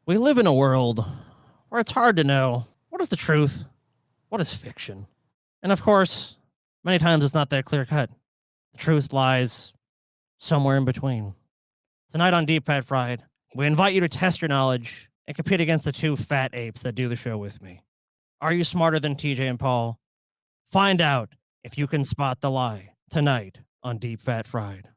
We live in a world where it's hard to know what is the truth, what is fiction. And of course, many times it's not that clear cut. The truth lies somewhere in between. Tonight on Deep Fat Fried, we invite you to test your knowledge and compete against the two fat apes that do the show with me. Are you smarter than TJ and Paul? Find out if you can spot the lie tonight on Deep Fat Fried.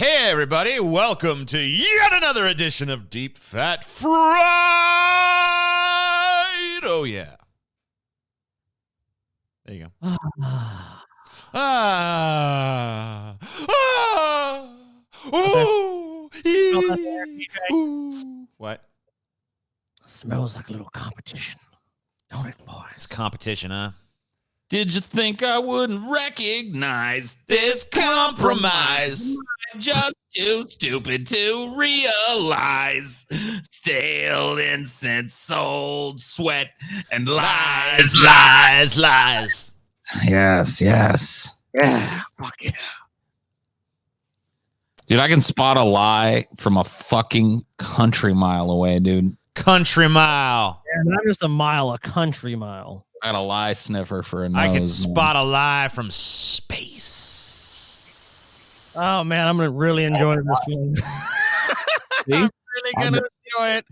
Everybody, welcome to yet another edition of Deep Fat Fried. Oh yeah, there you go. What? Smells like a little competition, don't it, boys? It's competition, huh? Did you think I wouldn't recognize this compromise? I'm just too stupid to realize. Stale incense, old sweat, and lies. Yes. Yeah, fuck yeah. Dude, I can spot a lie from a fucking country mile away, dude. Country mile. Yeah, not just a mile, a country mile. I got a lie sniffer for a nose. I can spot a lie from space. Oh man, I'm gonna really enjoy this one. I'm really gonna enjoy it.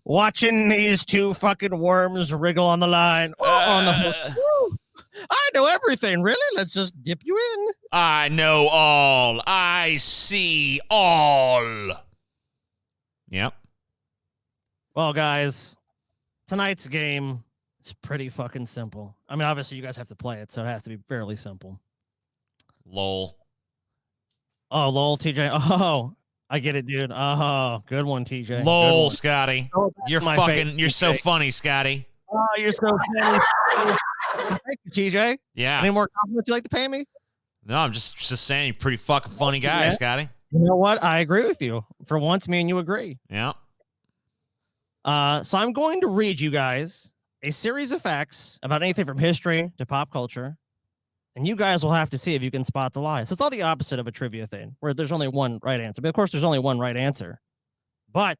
Watching these two fucking worms wriggle on the line. On the hook. I know everything, really. Let's just dip you in. I know all. I see all. Yep. Well, guys, tonight's game is pretty fucking simple. I mean, obviously, you guys have to play it, so it has to be fairly simple. Lol. Oh, lol, TJ. Oh, I get it, dude. Oh, good one, TJ. Lol, Scotty. Oh, You're so funny, Scotty. Oh, you're so funny. Thank you, TJ. Yeah. Any more compliments you'd like to pay me? No, I'm just saying you're a pretty fucking funny guy, Yeah. Scotty. You know what? I agree with you. For once, me and you agree. Yeah. So I'm going to read you guys a series of facts about anything from history to pop culture, and you guys will have to see if you can spot the lie. So it's all the opposite of a trivia thing, where there's only one right answer. But of course, there's only one right answer. But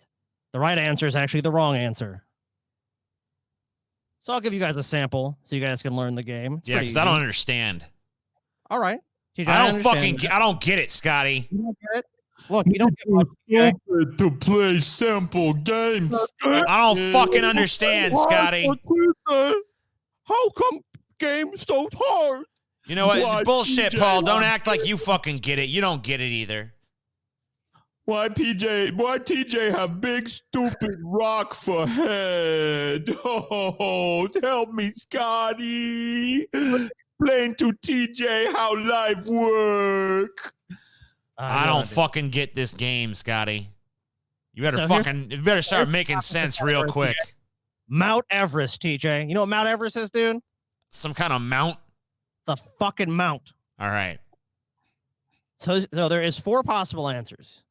the right answer is actually the wrong answer. So I'll give you guys a sample so you guys can learn the game. It's Yeah, because I don't understand. All right. TJ, I don't get it, Scotty. You don't get it? Look, you don't get much. Okay? to play simple games. I don't fucking understand, Scotty. How come games so hard? You know what? Why, Bullshit, TJ? Paul. Don't act like you fucking get it. You don't get it either. Why TJ have big stupid rock for head? Oh, help me, Scotty. Explain to TJ how life work. I don't fucking get this game, Scotty. You better start making sense real quick. Mount Everest, TJ. You know what Mount Everest is, dude? Some kind of mount? It's a fucking mount. All right. So there is 4 possible answers.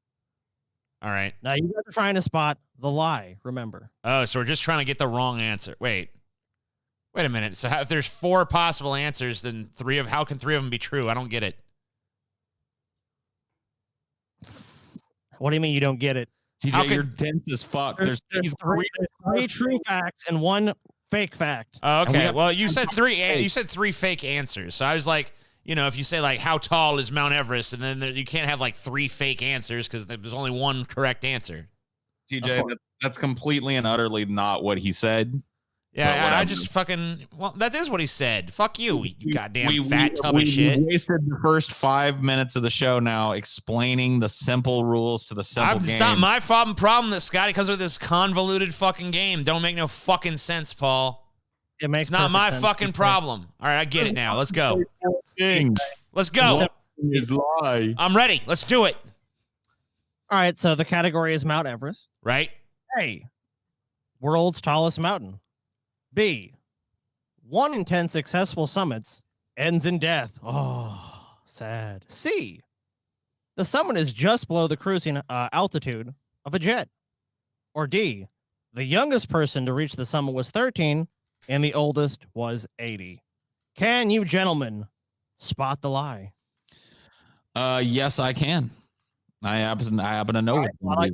All right. Now you guys are trying to spot the lie, remember. Oh, so we're just trying to get the wrong answer. Wait a minute. So if there's 4 possible answers, then how can 3 of them be true? I don't get it. What do you mean you don't get it? TJ, How could- you're dense as fuck. There's three true facts and one fake fact. Oh, And we okay. have- Well, you said three fake answers. So I was like, if you say like how tall is Mount Everest, and then you can't have like three fake answers because there's only one correct answer. TJ, that's completely and utterly not what he said. Yeah, I just that is what he said. Fuck you, you goddamn fat tub of we shit. wasted the first 5 minutes of the show now explaining the simple rules to the simple game. It's not my problem that Scotty comes with this convoluted fucking game. Don't make no fucking sense, Paul. It's not my sense. fucking problem. All right, I get it now. Let's go. Let's go. Lie. I'm ready. Let's do it. All right, so the category is Mount Everest. Right? A, world's tallest mountain. B, 1 in 10 successful summits ends in death. Oh, sad. C, the summit is just below the cruising altitude of a jet. Or D, the youngest person to reach the summit was 13 and the oldest was 80. Can you gentlemen spot the lie? Yes, I can. I happen to know. Right,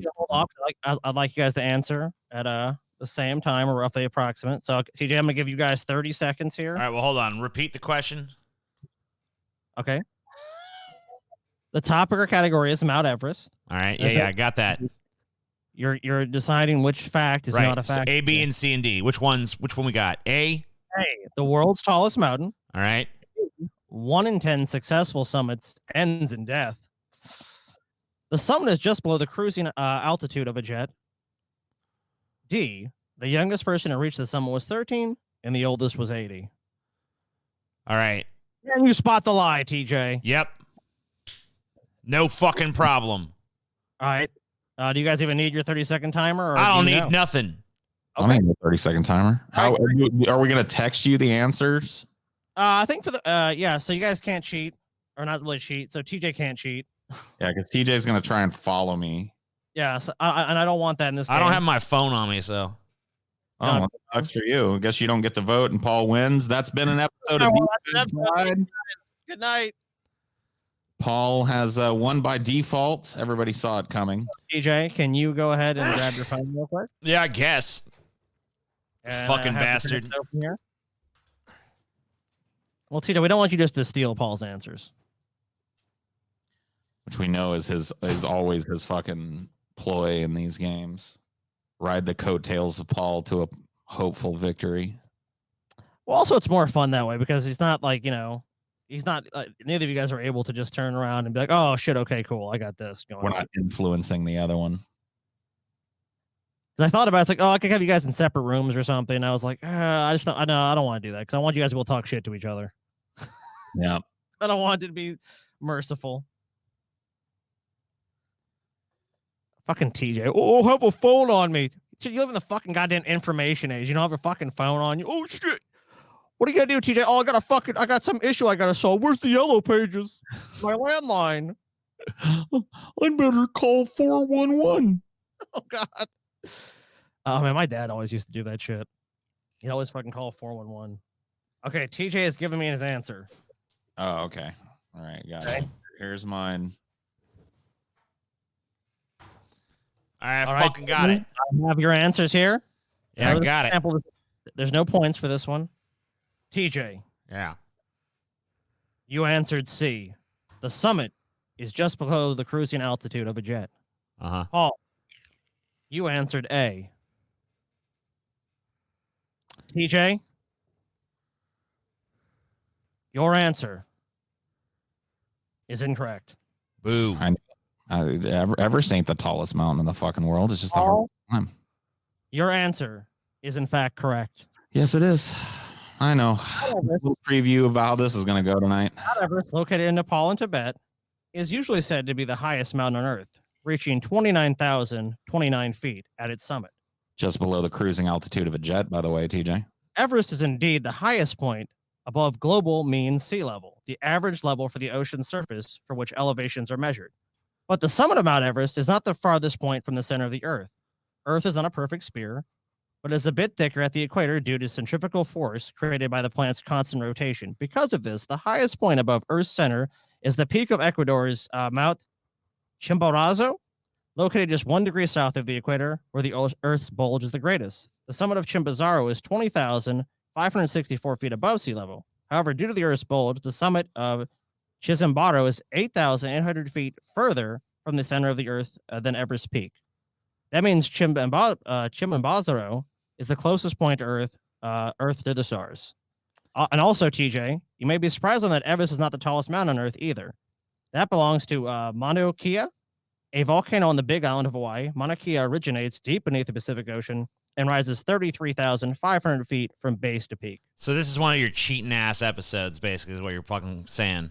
I'd like you guys to answer at the same time or roughly approximate. So TJ, I'm gonna give you guys 30 seconds here. All right, well, hold on. Repeat the question. Okay. The topic or category is Mount Everest. All right. Yeah, I got that. You're deciding which fact is Right. not a fact. So A, B, and C, and D. Which one we got? A. The world's tallest mountain. All right. 1 in 10 successful summits ends in death. The summit is just below the cruising altitude of a jet. D, the youngest person to reach the summit was 13 and the oldest was 80. All right. Can you spot the lie, TJ? Yep. No fucking problem. All right. Do you guys even need your 30-second timer? Or I don't do you need know? nothing. I need a 30-second timer. All right. Are we going to text you the answers? I think for the yeah, so you guys can't cheat or not really cheat. So TJ can't cheat. Yeah, because TJ's going to try and follow me. Yeah, so and I don't want that in this game. I don't have my phone on me, so. Oh, well, that sucks for you. I guess you don't get to vote and Paul wins. That's been an episode of DFF. Good night. Paul has won by default. Everybody saw it coming. TJ, can you go ahead and grab your phone real quick? Yeah, I guess. And, Fucking have the bastard. credits open here. Well, TJ, we don't want you just to steal Paul's answers. Which we know is always his fucking ploy in these games. Ride the coattails of Paul to a hopeful victory. Well, also it's more fun that way because he's not like, he's not neither of you guys are able to just turn around and be like, oh shit, okay, cool, I got this going. We're not influencing the other one. I thought about it, it's like, oh, I could have you guys in separate rooms or something. I was like, I don't want to do that because I want you guys to be able to talk shit to each other. Yeah. I don't want it to be merciful. Fucking TJ. Oh, have a phone on me. You live in the fucking goddamn information age. You don't have a fucking phone on you. Oh shit. What are you gonna do, TJ? Oh, I got some issue I gotta solve. Where's the yellow pages? My landline. I better call 411. Oh god. Oh man, my dad always used to do that shit. He'd always fucking call 411. Okay, TJ has given me his answer. Oh, okay. All right, got it. Here's mine. I fucking got it. I have your answers here. Yeah, I got it. There's no points for this one. TJ. Yeah. You answered C. The summit is just below the cruising altitude of a jet. Uh-huh. Paul. You answered A. TJ. Your answer is incorrect. Boo. Everest ain't the tallest mountain in the fucking world. It's just the hardest climb. Your answer is in fact correct. Yes, it is. I know. A little preview of how this is going to go tonight. Mount Everest, located in Nepal and Tibet, is usually said to be the highest mountain on Earth, reaching 29,029 feet at its summit. Just below the cruising altitude of a jet, by the way, TJ. Everest is indeed the highest point above global mean sea level, the average level for the ocean surface for which elevations are measured. But the summit of Mount Everest is not the farthest point from the center of the Earth. Earth is on a perfect sphere, but is a bit thicker at the equator due to centrifugal force created by the planet's constant rotation. Because of this, the highest point above Earth's center is the peak of Ecuador's Mount Chimborazo, Located just 1 degree south of the equator, where the Earth's bulge is the greatest. The summit of Chimborazo is 20,564 feet above sea level. However, due to the Earth's bulge, the summit of Chimborazo is 8,800 feet further from the center of the Earth than Everest Peak. That means Chimborazo is the closest point to Earth to the stars. And also, TJ, you may be surprised on that Everest is not the tallest mountain on Earth either. That belongs to Mauna Kea, a volcano on the Big Island of Hawaii. Mauna Kea originates deep beneath the Pacific Ocean and rises 33,500 feet from base to peak. So this is one of your cheating ass episodes, basically, is what you're fucking saying.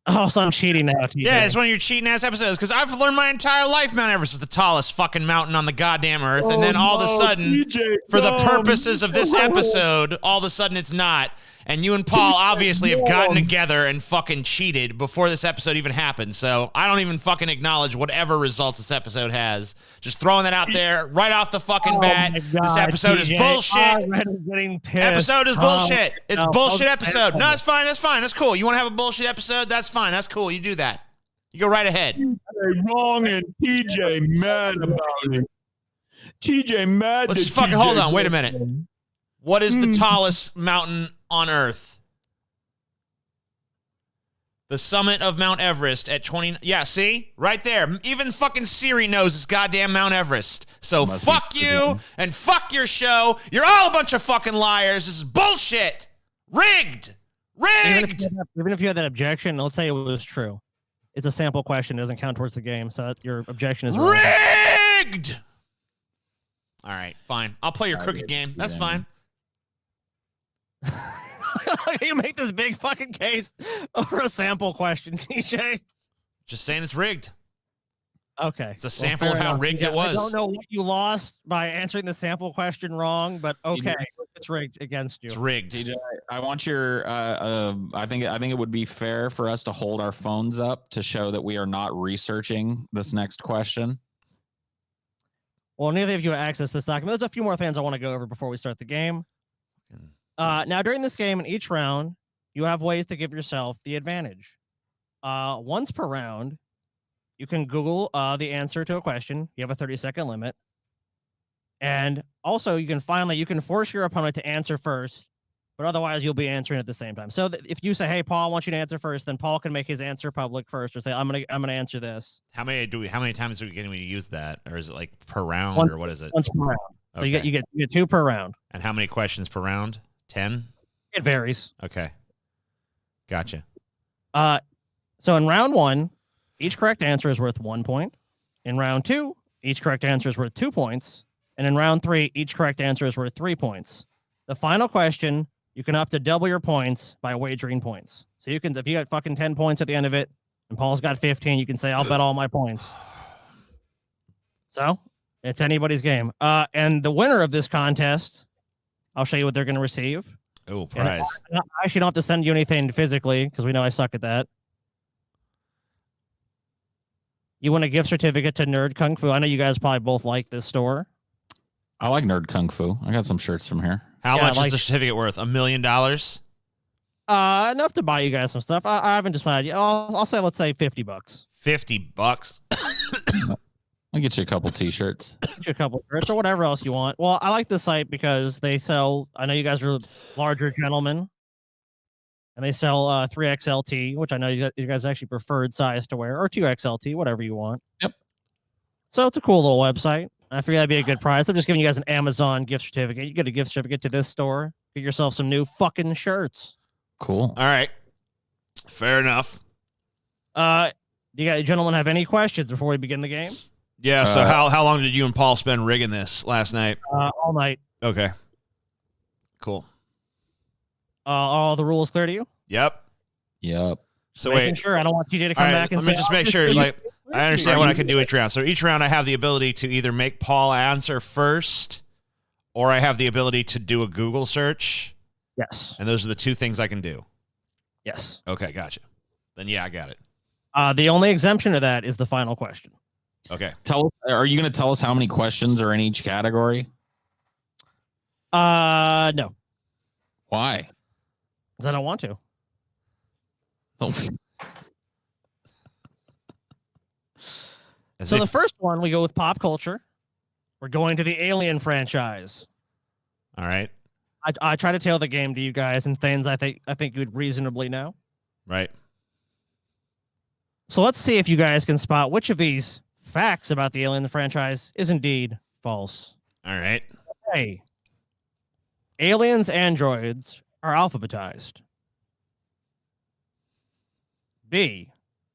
Oh, so I'm cheating now, TJ. Yeah, it's one of your cheating ass episodes because I've learned my entire life Mount Everest is the tallest fucking mountain on the goddamn Earth, and then all of a sudden, TJ, for the purposes of this episode, all of a sudden it's not. And you and Paul obviously have gotten together and fucking cheated before this episode even happened. So I don't even fucking acknowledge whatever results this episode has. Just throwing that out there right off the fucking bat. This episode TJ, is bullshit. Getting pissed. Episode is bullshit. It's no, bullshit okay. episode. No, it's fine. That's fine. That's cool. You want to have a bullshit episode? That's fine. That's cool. You do that. You go right ahead. Wrong and TJ mad about it. TJ mad. Let's just fucking hold on. Wait a minute. What is the tallest mountain on Earth? The summit of Mount Everest at 20. Yeah, see? Right there. Even fucking Siri knows it's goddamn Mount Everest. So fuck you and fuck your show. You're all a bunch of fucking liars. This is bullshit. Rigged. Rigged. Even if you had that objection, let's say it was true. It's a sample question. It doesn't count towards the game. So that your objection is wrong. Rigged. All right, fine. I'll play your crooked game. That's fine. You make this big fucking case over a sample question, TJ. Just saying it's rigged. Okay. It's a sample of how rigged it was. I don't know what you lost by answering the sample question wrong, but okay, it's rigged against you. It's rigged. TJ, I want your. I think it would be fair for us to hold our phones up to show that we are not researching this next question. Well, neither of you have access to this document. There's a few more things I want to go over before we start the game. Now, during this game, in each round, you have ways to give yourself the advantage. Once per round, you can Google the answer to a question. You have a 30-second limit. And also, you can force your opponent to answer first, but otherwise, you'll be answering at the same time. So if you say, hey, Paul, I want you to answer first, then Paul can make his answer public first or say, I'm gonna answer this. How many times are we getting to use that? Or is it like per round or what is it? Once per round. So Okay. you get 2 per round. And how many questions per round? 10? It varies. Okay. Gotcha. So in round 1, each correct answer is worth 1 point. In round 2, each correct answer is worth 2 points. And in round 3, each correct answer is worth 3 points. The final question, you can up to double your points by wagering points. So you can, if you got fucking 10 points at the end of it, and Paul's got 15, you can say, I'll bet all my points. So it's anybody's game. And the winner of this contest, I'll show you what they're going to receive. Oh, prize. I actually don't have to send you anything physically because we know I suck at that. You want a gift certificate to Nerd Kung Fu. I know you guys probably both like this store. I like Nerd Kung Fu. I got some shirts from here. How much is the certificate worth? $1 million? Enough to buy you guys some stuff. I haven't decided yet. I'll say, let's say $50. $50? I'll get you a couple t-shirts. Get you a couple shirts or whatever else you want. Well, I like this site because they sell, I know you guys are larger gentlemen, and they sell 3XLT, which I know you guys actually preferred size to wear, or 2XLT, whatever you want. Yep. So it's a cool little website. I figured that'd be a good price. I'm just giving you guys an Amazon gift certificate. You get a gift certificate to this store. Get yourself some new fucking shirts. Cool. All right. Fair enough. Do you guys, gentlemen, have any questions before we begin the game? Yeah, so how long did you and Paul spend rigging this last night? All night. Okay. Cool. All the rules clear to you? Yep. So Making wait. sure. I don't want TJ to come All right, back and let me say, just make sure, like, I understand what I can do each round. So each round I have the ability to either make Paul answer first, or I have the ability to do a Google search. Yes. And those are the two things I can do. Yes. Okay, gotcha. Then yeah, I got it. The only exemption to that is the final question. Okay. Are you going to tell us how many questions are in each category? No. Why? Because I don't want to. Oh. So the first one, we go with pop culture. We're going to the Alien franchise. All right. I try to tail the game to you guys and things I think you'd reasonably know. Right. So let's see if you guys can spot which of these facts about the Alien franchise is indeed false. All right. A. Aliens androids are alphabetized. B.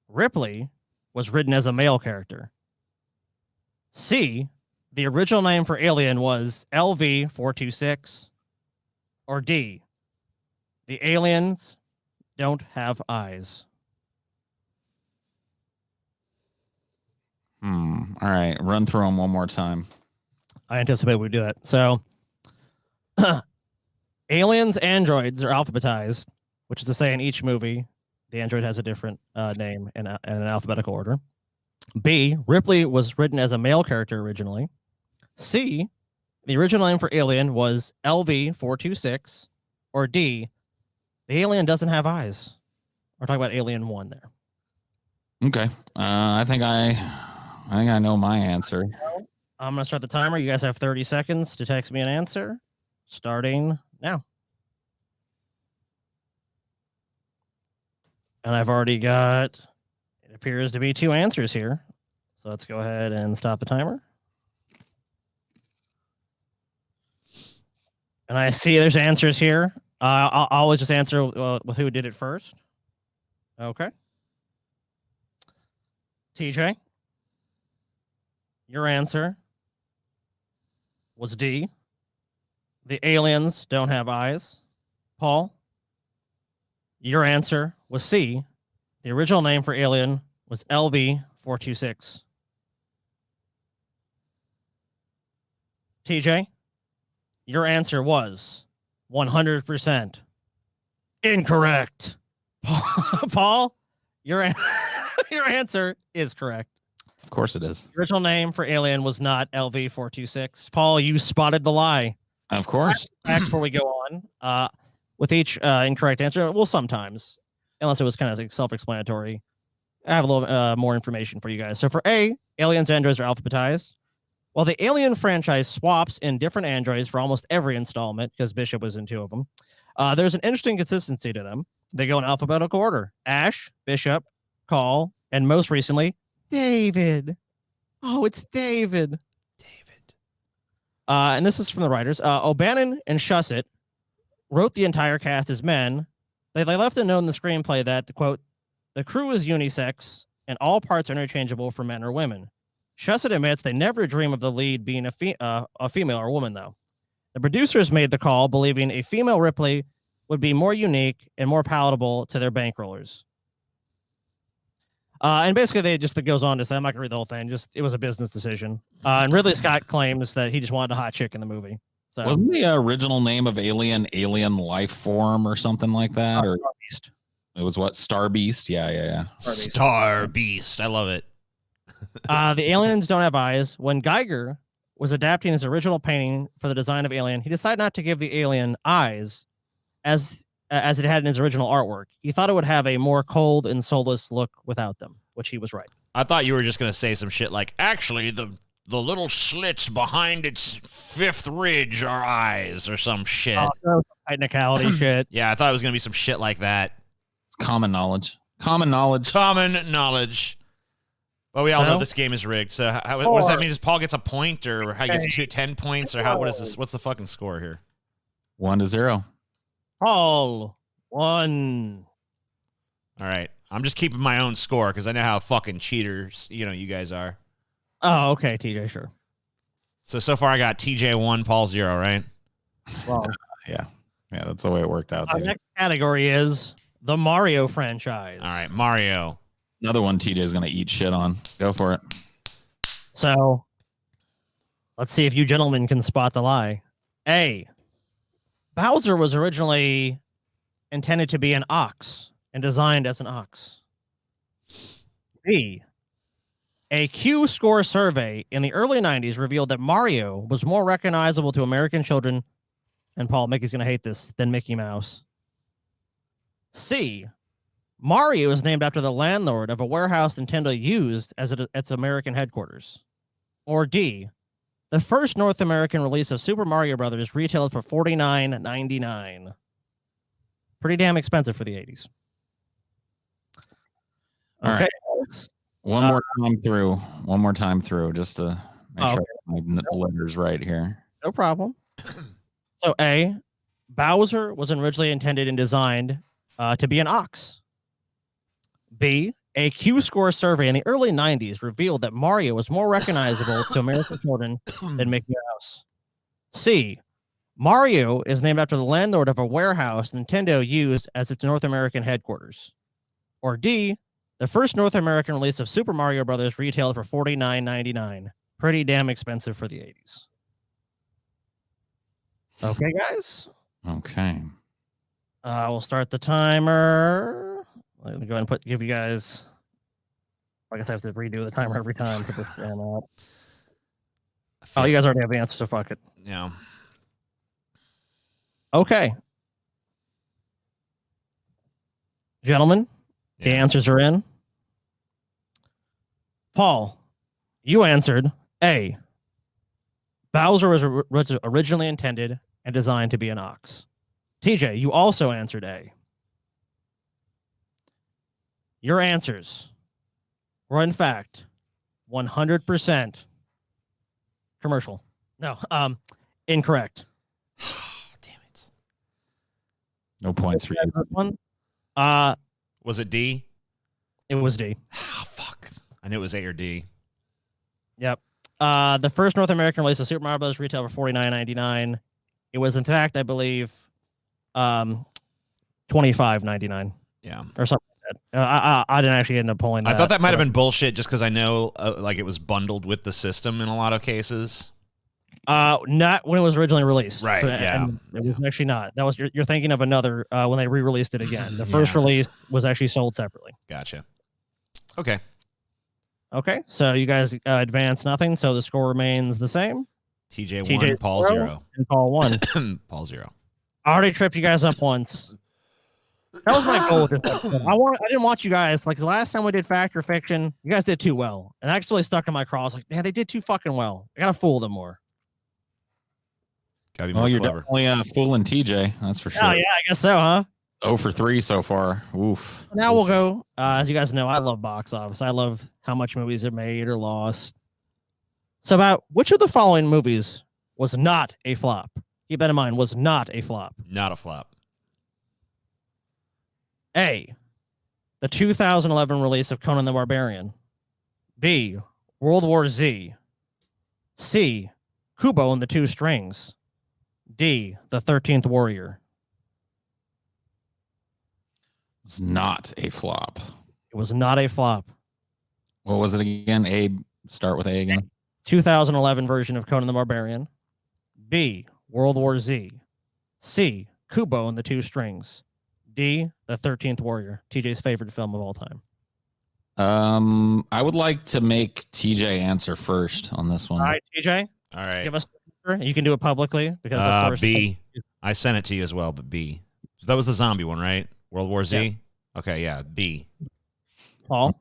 Ripley was written as a male character. C. The original name for Alien was LV-426. Or D. The aliens don't have eyes. All right. Run through them one more time. I anticipate we do that. So, aliens, androids are alphabetized, which is to say in each movie, the android has a different name in an alphabetical order. B. Ripley was written as a male character originally. C. The original name for Alien was LV-426. Or D. The alien doesn't have eyes. We're talking about Alien 1 there. Okay. I think I know my answer. I'm going to start the timer. You guys have 30 seconds to text me an answer. Starting now. And I've already got, it appears to be 2 answers here. So let's go ahead and stop the timer. And I see there's answers here. I'll always just answer with who did it first. Okay. TJ, your answer was D. The aliens don't have eyes. Paul, your answer was C. The original name for Alien was LV-426. TJ, your answer was 100% incorrect. Paul, your answer is correct. Of course it is. The original name for Alien was not LV-426. Paul, you spotted the lie. Of course. Before we go on, with each incorrect answer, well, sometimes, unless it was kind of like self-explanatory, I have a little more information for you guys. So for A, aliens and androids are alphabetized. While the Alien franchise swaps in different androids for almost every installment, because Bishop was in 2 of them, there's an interesting consistency to them. They go in alphabetical order. Ash, Bishop, Call, and most recently, David. Oh, it's David. And this is from the writers. O'Bannon and Shusett wrote the entire cast as men. They left it known in the screenplay that, quote, the crew is unisex and all parts are interchangeable for men or women. Shusett admits they never dream of the lead being a female or woman, though. The producers made the call, believing a female Ripley would be more unique and more palatable to their bankrollers. And basically, it goes on to say, I'm not going to read the whole thing, it was a business decision. And Ridley Scott claims that he just wanted a hot chick in the movie. So, wasn't the original name of Alien Life Form or something like that? Or Beast. It was what? Star Beast? Yeah. Star Beast. I love it. The aliens don't have eyes. When Geiger was adapting his original painting for the design of Alien, he decided not to give the alien eyes as it had in his original artwork. He thought it would have a more cold and soulless look without them, which he was right. I thought you were just going to say some shit like, actually, the little slits behind its 5th ridge are eyes or some shit. Technicality shit. Yeah, I thought it was going to be some shit like that. It's common knowledge. Common knowledge. Well, we all know this game is rigged. So what does that mean? Does Paul gets a point, or how he gets 10 points, or what is this? What's the fucking score here? 1-0. Paul 1. All right. I'm just keeping my own score because I know how fucking cheaters, you guys are. Oh, okay, TJ, sure. So far I got TJ 1, Paul 0, right? Well, yeah, that's the way it worked out. Our next category is the Mario franchise. All right, Mario. Another one TJ is going to eat shit on. Go for it. So, let's see if you gentlemen can spot the lie. A. Bowser was originally intended to be an ox and designed as an ox. B. A Q score survey in the early 90s revealed that Mario was more recognizable to American children, and Paul, Mickey's going to hate this, than Mickey Mouse. C. Mario is named after the landlord of a warehouse Nintendo used as its American headquarters. Or D, the first North American release of Super Mario Brothers retailed for $49.99. Pretty damn expensive for the 80s. All Okay. right. One more time through, just to make sure my letters right here. No problem. So A, Bowser was originally intended and designed to be an ox. B, a Q-score survey in the early 90s revealed that Mario was more recognizable to American children than Mickey Mouse. C, Mario is named after the landlord of a warehouse Nintendo used as its North American headquarters. Or D, the first North American release of Super Mario Brothers retailed for $49.99. Pretty damn expensive for the 80s. Okay, guys. Okay. We'll start the timer. Let me go ahead and give you guys. I guess I have to redo the timer every time for this damn out. Oh, you guys already have the answer, so fuck it. Yeah. Okay. Gentlemen, the answers are in. Paul, you answered A. Bowser was originally intended and designed to be an ox. TJ, you also answered A. Your answers were, in fact, 100% commercial. No, incorrect. Damn it. No points for you. One. Was it D? It was D. Oh, fuck. I knew it was A or D. Yep. The first North American release of Super Mario Bros. Retailed for $49.99. It was, in fact, I believe, $25.99. Yeah. Or something like that. I didn't actually end up pulling that. I thought that might have been bullshit just because I know like it was bundled with the system in a lot of cases. Not when it was originally released. Right, yeah. It was actually not. That was you're thinking of another when they re-released it again. The first release was actually sold separately. Gotcha. Okay. Okay, so you guys advance nothing, so the score remains the same. TJ 1, Paul 0. And Paul 1. Paul 0. I already tripped you guys up once. That was my goal with this episode. I didn't want you guys, like the last time we did Fact or Fiction, you guys did too well. And I actually stuck in my craw. I was like, man, they did too fucking well. I gotta fool them more. Gotta be more you're clever. Definitely fooling TJ, that's for sure. Oh, yeah, I guess so, huh? 0 for 3 so far. Oof. Now we'll go. As you guys know, I love box office. I love how much movies are made or lost. So about which of the following movies was not a flop? Keep that in mind, was not a flop. Not a flop. A, the 2011 release of Conan the Barbarian. B, World War Z. C, Kubo and the Two Strings. D, The 13th Warrior. It's not a flop. It was not a flop. What was it again? A, start with A again. 2011 version of Conan the Barbarian. B, World War Z. C, Kubo and the Two Strings. D, The 13th Warrior. TJ's favorite film of all time. I would like to make TJ answer first on this one. All right, TJ. All right. Give us an answer. You can do it publicly because of course. B. I sent it to you as well, but B. That was the zombie one, right? World War Z? Yeah. Okay, yeah, B. Paul?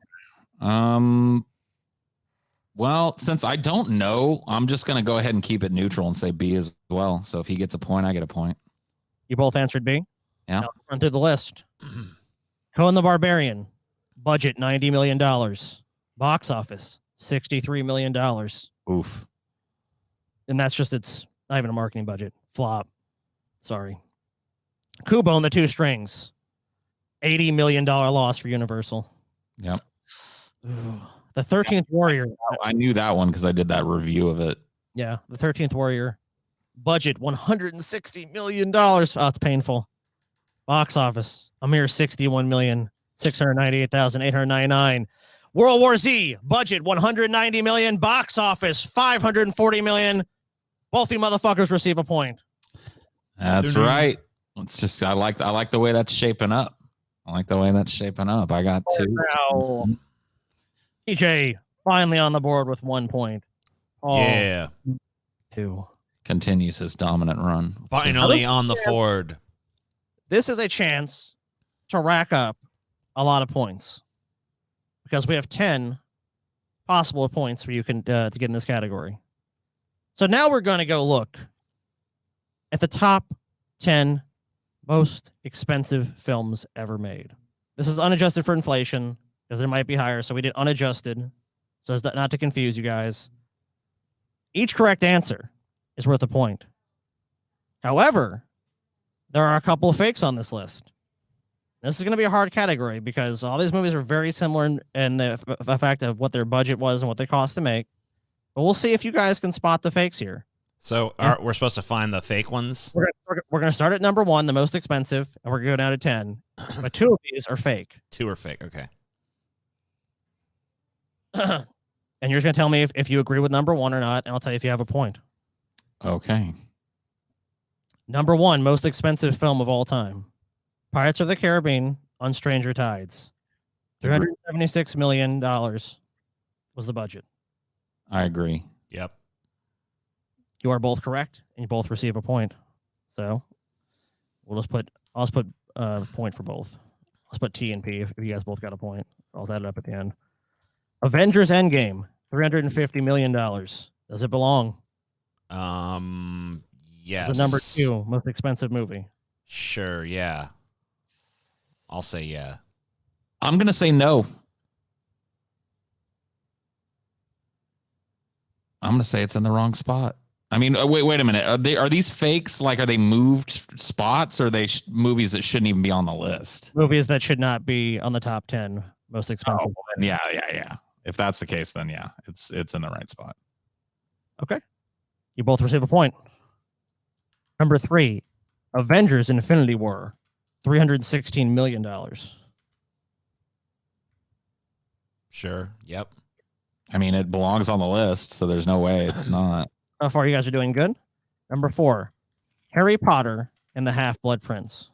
Well, since I don't know, I'm just going to go ahead and keep it neutral and say B as well. So if he gets a point, I get a point. You both answered B? Yeah. Now, run through the list. Conan the Barbarian. Budget, $90 million. Box office, $63 million. Oof. And that's just it's not even a marketing budget. Flop. Sorry. Kubo and the Two Strings. $80 million loss for Universal. Yep. Ooh. The 13th Warrior. I knew that one because I did that review of it. Yeah, The 13th Warrior. Budget, $160 million. Oh, it's painful. Box office, a mere $61,698,899. World War Z, budget, $190 million. Box office, $540 million. Both you motherfuckers receive a point. That's right. It's just I like the way that's shaping up. I got 2. Now, TJ finally on the board with 1 point. Oh, yeah. 2. Continues his dominant run. Finally on the Ford. This is a chance to rack up a lot of points because we have 10 possible points for you to get in this category. So now we're going to go look at the top 10 most expensive films ever made. This is unadjusted for inflation because it might be higher, so we did unadjusted, so as not to confuse you guys. Each correct answer is worth a point. However, there are a couple of fakes on this list. This is going to be a hard category because all these movies are very similar in the fact of what their budget was and what they cost to make. But we'll see if you guys can spot the fakes here. So we're supposed to find the fake ones? We're going to start at number 1, the most expensive, and we're going to go down to 10. But 2 of these are fake. 2 are fake, okay. And you're just going to tell me if you agree with number 1 or not, and I'll tell you if you have a point. Okay. Number 1, most expensive film of all time. Pirates of the Caribbean on Stranger Tides. $376 million was the budget. I agree. Yep. You are both correct, and you both receive a point. So I'll just put a point for both. Let's put T and P if you guys both got a point. I'll add it up at the end. Avengers Endgame, $350 million. Does it belong? Yes. It's the number 2 most expensive movie. Sure, yeah. I'll say yeah. I'm going to say no. I'm going to say it's in the wrong spot. I mean, wait a minute. Are these fakes? Like, are they moved spots, or are they movies that shouldn't even be on the list? Movies that should not be on the top 10 most expensive. Oh, yeah. If that's the case, then yeah, it's in the right spot. Okay. You both receive a point. Number 3, Avengers Infinity War, $316 million. Sure, yep. I mean, it belongs on the list, so there's no way it's not. How far you guys are doing good? Number 4, Harry Potter and the Half-Blood Prince.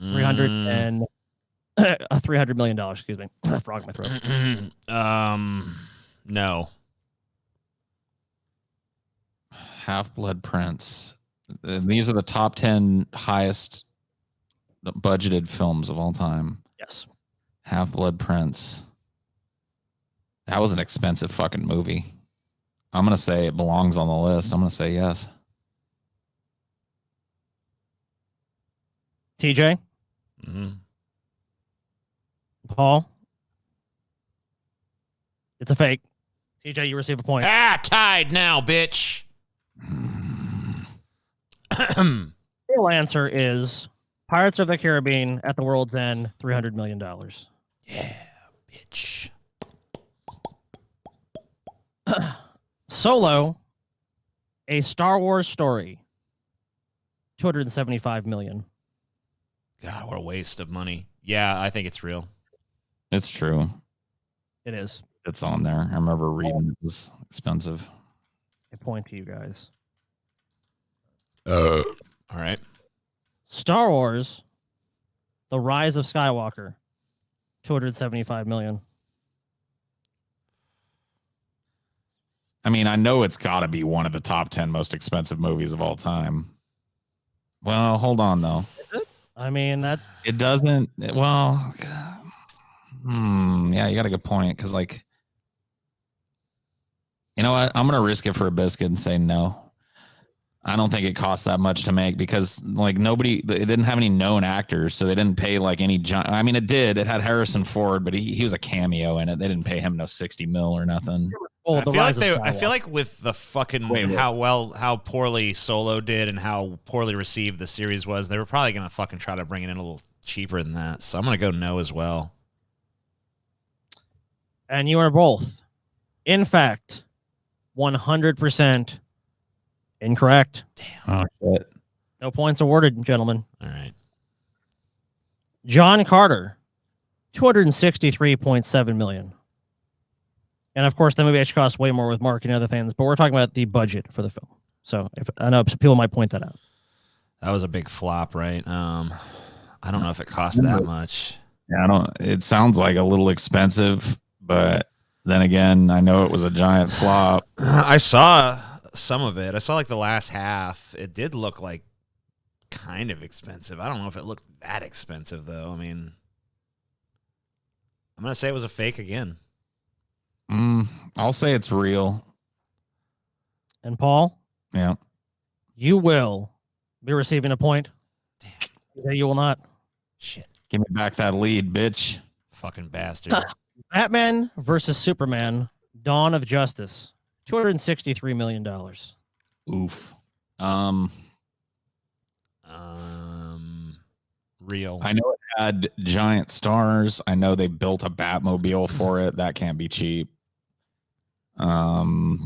$300 million, excuse me. Frog in my throat. No. Half-Blood Prince. These are the top 10 highest budgeted films of all time. Yes. Half-Blood Prince. That was an expensive fucking movie. I'm going to say it belongs on the list. I'm going to say yes. TJ? Mm-hmm. Paul? It's a fake. TJ, you receive a point. Tied now, bitch. The real answer is Pirates of the Caribbean at the World's End, $300 million. Yeah, bitch. Solo, A Star Wars Story, $275 million. God, what a waste of money. Yeah, I think it's real. It's true. It is. It's on there. I remember reading it was expensive. A point to you guys. All right. Star Wars, The Rise of Skywalker, $275 million. I mean, I know it's got to be one of the top 10 most expensive movies of all time. Well, hold on, though. Is it? I mean, that's... It doesn't... Well... yeah, you got a good point, because, like... You know what? I'm going to risk it for a biscuit and say no. I don't think it cost that much to make because, like, it didn't have any known actors, so they didn't pay, like, any... I mean, it did. It had Harrison Ford, but he was a cameo in it. They didn't pay him no 60 mil or nothing. Well, I feel like with the fucking how poorly Solo did and how poorly received the series was, they were probably gonna fucking try to bring it in a little cheaper than that. So I'm gonna go no as well. And you are both, in fact, 100% incorrect. Damn. Oh, shit. No points awarded, gentlemen. All right. John Carter, $263.7 million. And of course, the movie actually costs way more with marketing and other things, but we're talking about the budget for the film. So I know people might point that out. That was a big flop, right? I don't know if it cost that much. Yeah, it sounds like a little expensive, but then again, I know it was a giant flop. I saw some of it. I saw like the last half. It did look like kind of expensive. I don't know if it looked that expensive though. I mean, I'm gonna say it was a fake again. I'll say it's real. And Paul? Yeah. You will be receiving a point. Damn. Yeah, you will not. Shit. Give me back that lead, bitch. Fucking bastard. Batman versus Superman, Dawn of Justice, $263 million. Oof. Real. I know it had giant stars. I know they built a Batmobile for it. That can't be cheap. Probably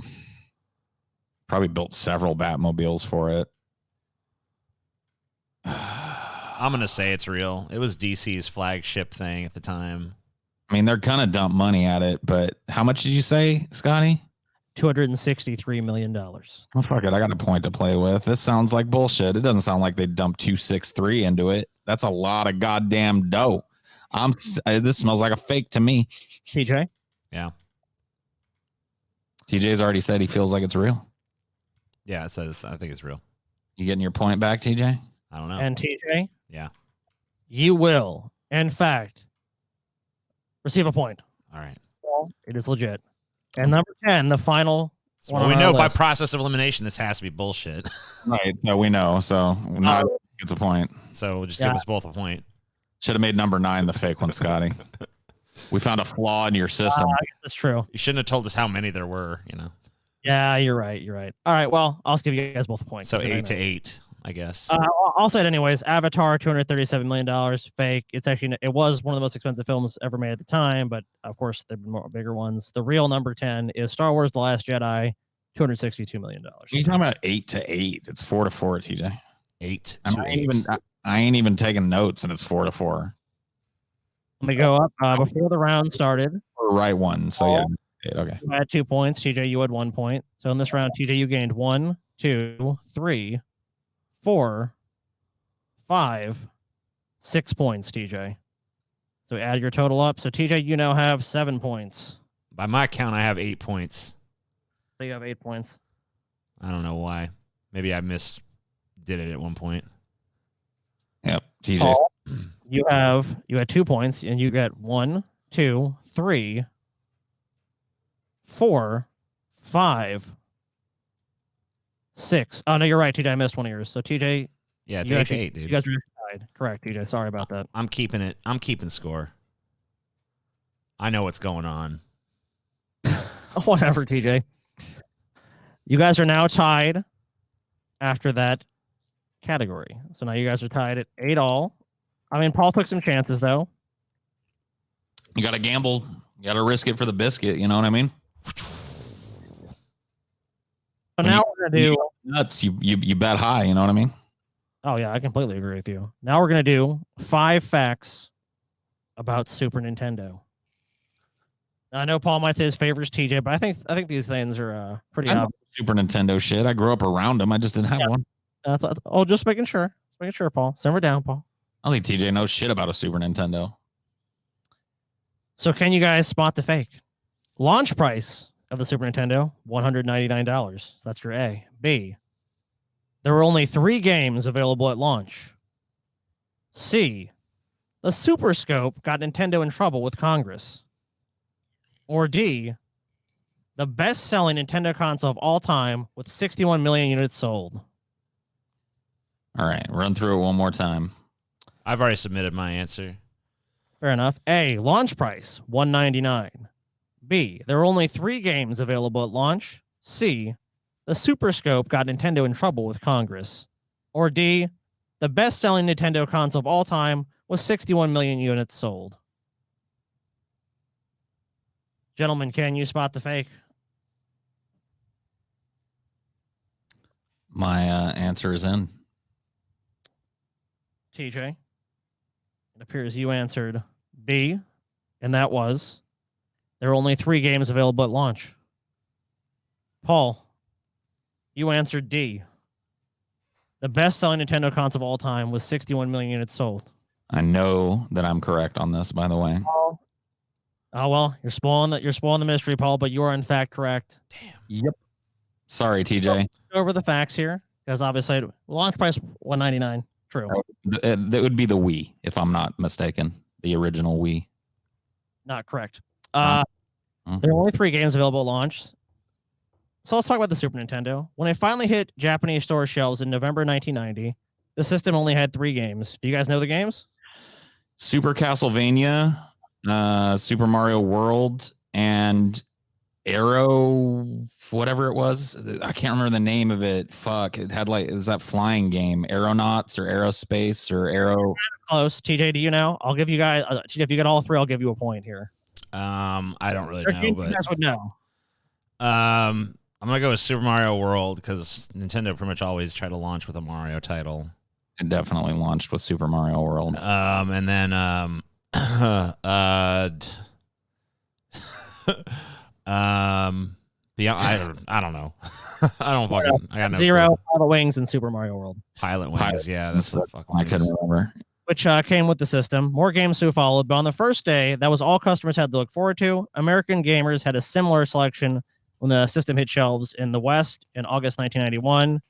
built several Batmobiles for it. I'm going to say it's real. It was DC's flagship thing at the time. I mean, they're going to dump money at it, but how much did you say, Scotty? $263 million. Oh, fuck it. I got a point to play with. This sounds like bullshit. It doesn't sound like they dumped 263 into it. That's a lot of goddamn dough. This smells like a fake to me. TJ? Yeah. TJ's already said he feels like it's real. Yeah, it says I think it's real. You getting your point back, TJ? I don't know. And TJ? Yeah. You will, in fact, receive a point. All right. It is legit. And number 10, the final one. Well, we on know our by list. process of elimination this has to be bullshit. Right. So we know. So now gets a point. So we'll just give us both a point. Should have made number 9 the fake one, Scotty. We found a flaw in your system. That's true. You shouldn't have told us how many there were, you know. Yeah, you're right. You're right. All right. Well, I'll just give you guys both a point. So 8-8, I guess. I'll say it anyways. Avatar, $237 million, fake. It was one of the most expensive films ever made at the time, but of course there've been more bigger ones. The real number 10 is Star Wars: The Last Jedi, $262 million. You're talking about 8-8. It's 4-4, TJ. 8 And to I 8. ain't even taking notes, and it's 4-4. Let me go up before the round started. Right one. So yeah. Okay. You had 2 points. TJ, you had 1 point. So in this round, TJ, you gained 1, 2, 3, 4, 5, 6 points, TJ. So add your total up. So TJ, you now have 7 points. By my count, I have 8 points. So you have 8 points. I don't know why. Maybe I did it at one point. Yep. TJ. Paul, you had 2 points, and you get 1, 2, 3, 4, 5, 6. Oh no, you're right, TJ. I missed one of yours. So TJ, Yeah, it's you 8-8, dude. You guys are tied. Correct, TJ. Sorry about that. I'm keeping it. I'm keeping score. I know what's going on. Whatever, TJ. You guys are now tied after that category. So now you guys are tied at 8-all. I mean, Paul took some chances though. You got to gamble. You got to risk it for the biscuit. You know what I mean? So now we're gonna do nuts. You bet high. You know what I mean? Oh yeah, I completely agree with you. Now we're gonna do 5 facts about Super Nintendo. Now, I know Paul might say his favorite is TJ, but I think these things are pretty I know obvious. Super Nintendo shit. I grew up around them. I just didn't have one. Just making sure. Paul. Simmer down, Paul. I don't think TJ knows shit about a Super Nintendo. So can you guys spot the fake? Launch price of the Super Nintendo, $199. So that's your A. B, there were only 3 games available at launch. C, the Super Scope got Nintendo in trouble with Congress. Or D, the best-selling Nintendo console of all time with 61 million units sold. All right. Run through it one more time. I've already submitted my answer. Fair enough. A, launch price, $199. B, there were only 3 games available at launch. C, the Super Scope got Nintendo in trouble with Congress. Or D, the best-selling Nintendo console of all time was 61 million units sold. Gentlemen, can you spot the fake? My answer is in. TJ, it appears you answered B, and that was there were only 3 games available at launch. Paul, you answered D. The best-selling Nintendo console of all time was 61 million units sold. I know that I'm correct on this, by the way. Oh well, you're spoiling the mystery, Paul, but you are in fact correct. Damn. Yep. Sorry, TJ. Go over the facts here, because obviously launch price $199. True. That would be the Wii, if I'm not mistaken. The original Wii. Not correct. Huh? There are only 3 games available at launch. So let's talk about the Super Nintendo. When it finally hit Japanese store shelves in November 1990, the system only had 3 games. Do you guys know the games? Super Castlevania, Super Mario World, and Arrow, whatever it was. I can't remember the name of it. Fuck. It had like, is that flying game? Aeronauts or Aerospace or Aero? Close. TJ, do you know? I'll give you guys, TJ, if you get all 3, I'll give you a point here. I don't really Or know, you but guys would know. I'm gonna go with Super Mario World because Nintendo pretty much always try to launch with a Mario title. It definitely launched with Super Mario World. And then beyond, I don't know. I don't fucking. I got no Zero, clue. Pilot Wings, and Super Mario World. Pilot Wings. Yeah, that's the fucking. I couldn't remember. Which came with the system. More games soon followed, but on the first day, that was all customers had to look forward to. American gamers had a similar selection when the system hit shelves in the West in August 1991,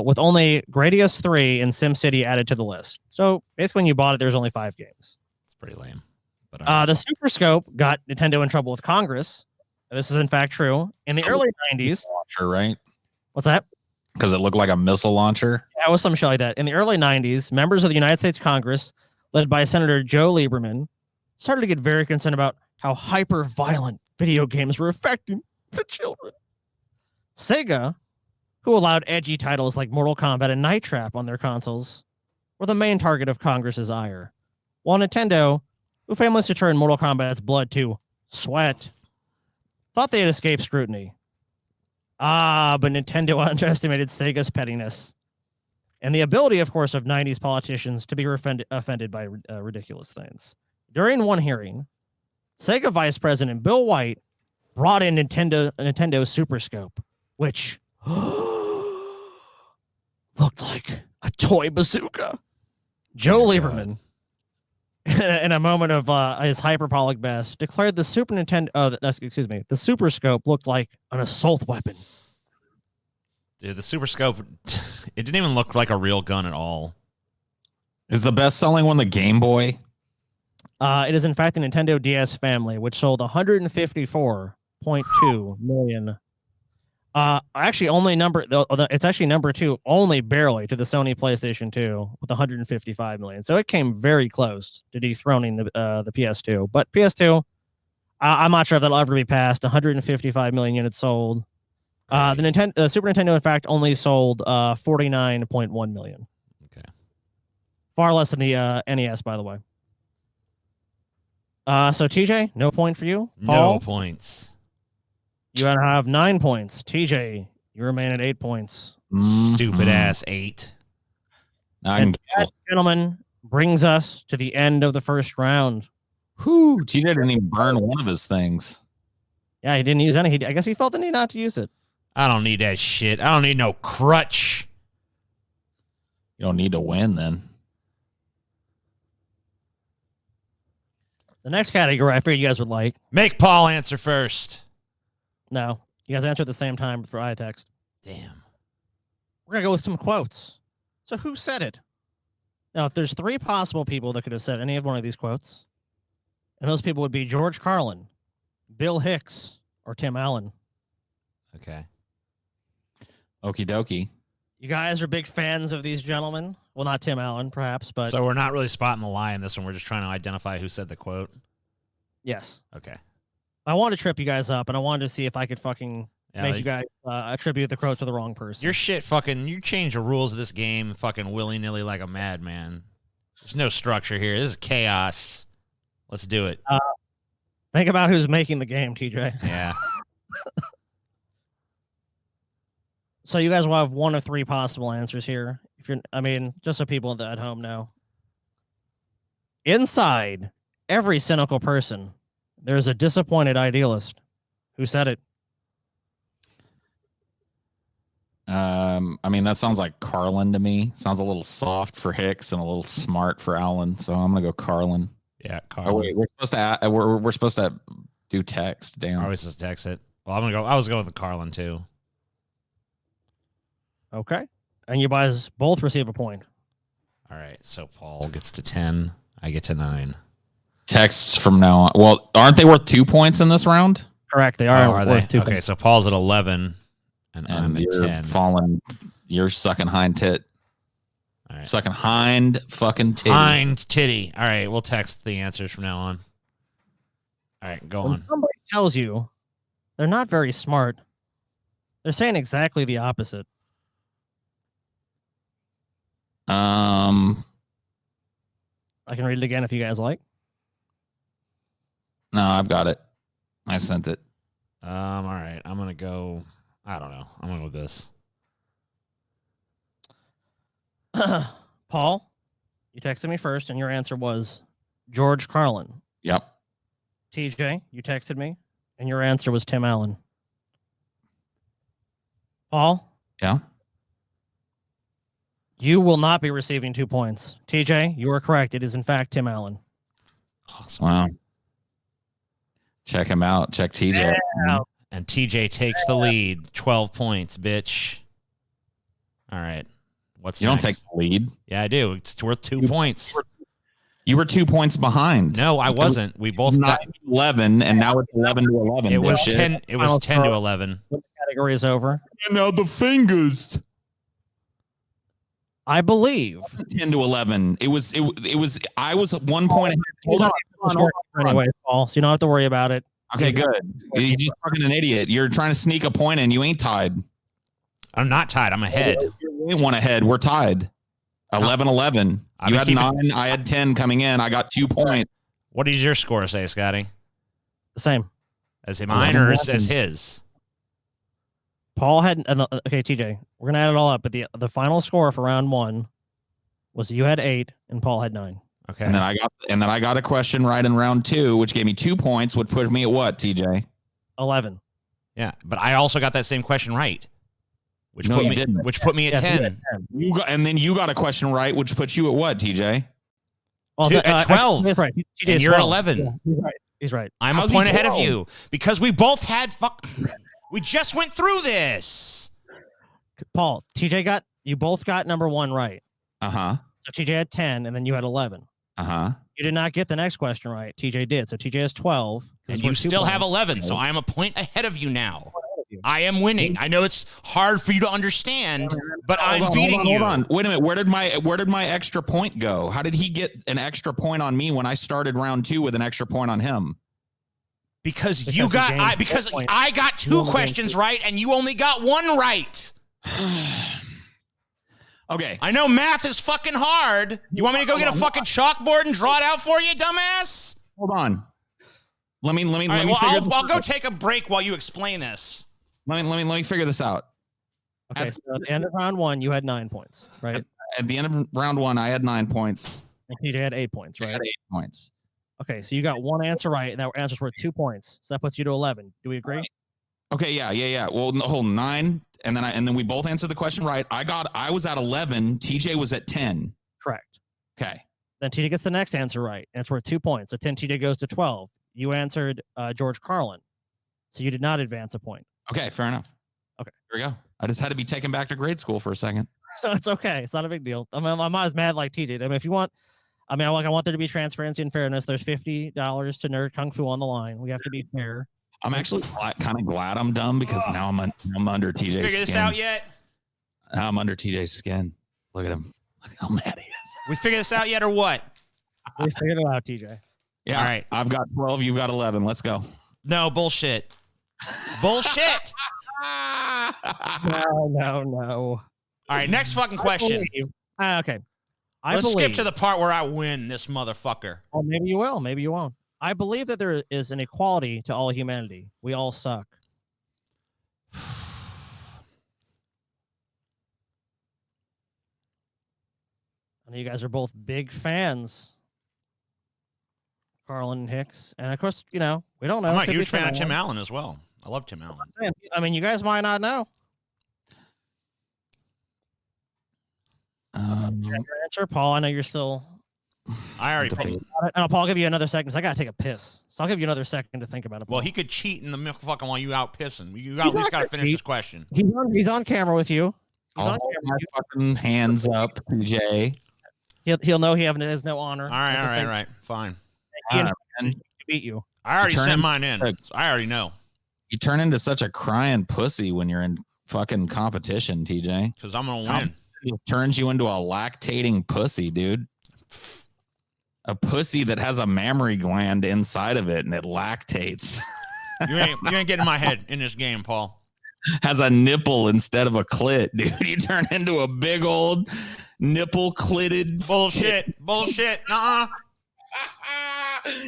with only Gradius 3 and SimCity added to the list. So basically, when you bought it, there's only 5 games. It's pretty lame. But the Super Scope got Nintendo in trouble with Congress. This is in fact true. In the early 90s, Launcher, right? what's that? Because it looked like a missile launcher. Yeah, it was some shit like that. In the early 90s, members of the United States Congress, led by Senator Joe Lieberman, started to get very concerned about how hyper-violent video games were affecting the children. Sega, who allowed edgy titles like Mortal Kombat and Night Trap on their consoles, were the main target of Congress's ire. While Nintendo, who famously turned Mortal Kombat's blood to sweat, thought they had escaped scrutiny. But Nintendo underestimated Sega's pettiness and the ability, of course, of 90s politicians to be offended by ridiculous things. During one hearing, Sega Vice President Bill White brought in Nintendo Super Scope, which looked like a toy bazooka. Joe Lieberman, in a moment of his hyperbolic best, declared the Super Nintendo, the Super Scope looked like an assault weapon. Dude, the Super Scope, it didn't even look like a real gun at all. Is the best-selling one the Game Boy? It is in fact the Nintendo DS family, which sold 154.2 million. Actually, it's actually number 2, only barely, to the Sony PlayStation 2 with 155 million. So it came very close to dethroning the PS2. But PS2, I'm not sure if that'll ever be passed. 155 million units sold. The Super Nintendo, in fact, only sold 49.1 million. Okay. Far less than the NES, by the way. So TJ, no point for you. Paul, No points. you gotta have 9 points. TJ, you remain at 8 points. Stupid ass 8. And that, gentlemen, brings us to the end of the first round. Whew, TJ didn't even burn one of his things. Yeah, he didn't use any. I guess he felt the need not to use it. I don't need that shit. I don't need no crutch. You don't need to win then. The next category I figured you guys would like. Make Paul answer first. No, you guys answer at the same time for iText. Damn. We're gonna go with some quotes. So who said it? Now, if there's 3 possible people that could have said any of one of these quotes, and those people would be George Carlin, Bill Hicks, or Tim Allen. Okay. Okie dokie. You guys are big fans of these gentlemen. Well, not Tim Allen, perhaps, but So we're not really spotting the lie in this one. We're just trying to identify who said the quote. yes. Okay. I wanted to trip you guys up, and I wanted to see if I could fucking Yeah, make like, you guys attribute the quote to the wrong person. your shit fucking, you change the rules of this game fucking willy-nilly like a madman. There's no structure here. This is chaos. Let's do it. Think about who's making the game, TJ. Yeah. So you guys will have 1 of 3 possible answers here. Just so people at home know. Inside every cynical person, there's a disappointed idealist. Who said it? That sounds like Carlin to me. Sounds a little soft for Hicks and a little smart for Allen. So I'm gonna go Carlin. Yeah, Carl. Oh wait, we're supposed to do text. Damn. I always just text it. Well, I was going with Carlin too. Okay. And you guys both receive a point. All right, so Paul gets to 10. I get to 9. texts from now on. Well, aren't they worth 2 points in this round? Correct. They are. Are worth they? 2 Okay, points. so Paul's at 11, and I'm at you're 10. falling. You're sucking hind tit. All right. Sucking hind fucking titty. Hind titty. All right, we'll text the answers from now on. All right, go When on. somebody tells you they're not very smart, they're saying exactly the opposite. Um, I can read it again if you guys like. no, I've got it. I sent it. All right, I'm gonna go. I don't know. I'm gonna go with this. Paul, you texted me first, and your answer was George Carlin. Yep. TJ, you texted me, and your answer was Tim Allen. Paul? Yeah. You will not be receiving 2 points. TJ, you are correct. It is, in fact, Tim Allen. Awesome. Wow. Check him out. Check TJ. Yeah. And TJ takes the lead. 12 points, bitch. All right. What's You next? don't take the lead. Yeah, I do. It's worth 2 points. You were 2 points behind. No, I wasn't. We both got 9-11, and now it's 11-11. it was bitch. 10. It was 10 to 11. Category is over. And now the fingers. I believe. 10-11. It was. I was 1 point ahead. Hold on. Anyway, Paul, so you don't have to worry about it. Okay, good. You're just fucking an idiot. You're trying to sneak a point in. You ain't tied. I'm not tied. I'm ahead. You ain't one ahead. We're tied. 11-11. You had 9. I had 10 coming in. I got 2 points. What does your score say, Scotty? The same. As mine or as his? Paul had okay, TJ. We're gonna add it all up, but the final score for round 1 was you had 8 and Paul had 9. Okay. And then I got a question right in round 2, which gave me 2 points, which put me at what, TJ? 11. Yeah, but I also got that same question right. Which No, put you me didn't. which put me at Yeah, 10. And then you got a question right, which puts you at what, TJ? Well, At 12. That's right. TJ And is you're 12. 11. Yeah, he's right. He's right. I'm How's a he point ahead of 12? you because we both had we just went through this. Paul, you both got number 1 right. Uh-huh. So TJ had 10 and then you had 11. Uh-huh. You did not get the next question right. TJ did. So TJ has 12. And you still have 11, so I am a point ahead of you now. I am winning. I know it's hard for you to understand, but I'm beating you. Hold on. Wait a minute. Where did my extra point go? How did he get an extra point on me when I started round 2 with an extra point on him? Because you got I got 2 questions right and you only got 1 right. Okay. I know math is fucking hard. You want me to go get a fucking chalkboard and draw it out for you, dumbass? Hold on. Let me All right, well, I'll go take a break while you explain this. Let me figure this out. Okay, so at the end of round 1, you had 9 points, right? At the end of round 1, I had 9 points. And TJ had 8 points, I right? had 8 points. Okay, so you got 1 answer right, and that answer's worth 2 points. So that puts you to 11. Do we agree? Okay, yeah. Well, the whole 9, and then we both answered the question right. I was at 11. TJ was at 10. Correct. Okay. Then TJ gets the next answer right, and it's worth 2 points. So 10 TJ goes to 12. You answered George Carlin, so you did not advance a point. Okay, fair enough. Okay. Here we go. I just had to be taken back to grade school for a second. It's okay. It's not a big deal. I mean, I'm not as mad like TJ. I mean, if you want, I want there to be transparency and fairness. There's $50 to Nerd Kung Fu on the line. We have to be fair. I'm actually kind of glad I'm dumb because now I'm under TJ's skin. Figure this out yet? Now I'm under TJ's skin. Look at him. Look how mad he is. We figure this out yet or what? We figured it out, TJ. Yeah. All right. I've got 12. You've got 11. Let's go. No, bullshit. Bullshit. No. All right, next fucking question. Okay. Let's skip to the part where I win this motherfucker. Oh, maybe you will. Maybe you won't. I believe that there is an equality to all humanity. We all suck. I know you guys are both big fans, Carlin and Hicks, and of course, we don't know. I'm a Could be huge fan of Tim Allen. Allen as well. I love Tim Allen. I mean, you guys might not know. Your answer, Paul. I know you're still. I already picked. And Paul, I'll give you another second. 'Cause I gotta take a piss, so I'll give you another second to think about it. Paul. Well, he could cheat in the milk fucking while you out pissing. You got, at least got to finish this question. He's on camera with you. He's I'll on hold camera my with you. fucking hands up, TJ. He'll know he has no honor. All right. Fine. to beat you. I already sent mine in. So I already know. You turn into such a crying pussy when you're in fucking competition, TJ. Because I'm going to win. It turns you into a lactating pussy, dude. A pussy that has a mammary gland inside of it and it lactates. You ain't getting my head in this game, Paul. Has a nipple instead of a clit, dude. You turn into a big old nipple clitted bullshit. Nuh-uh.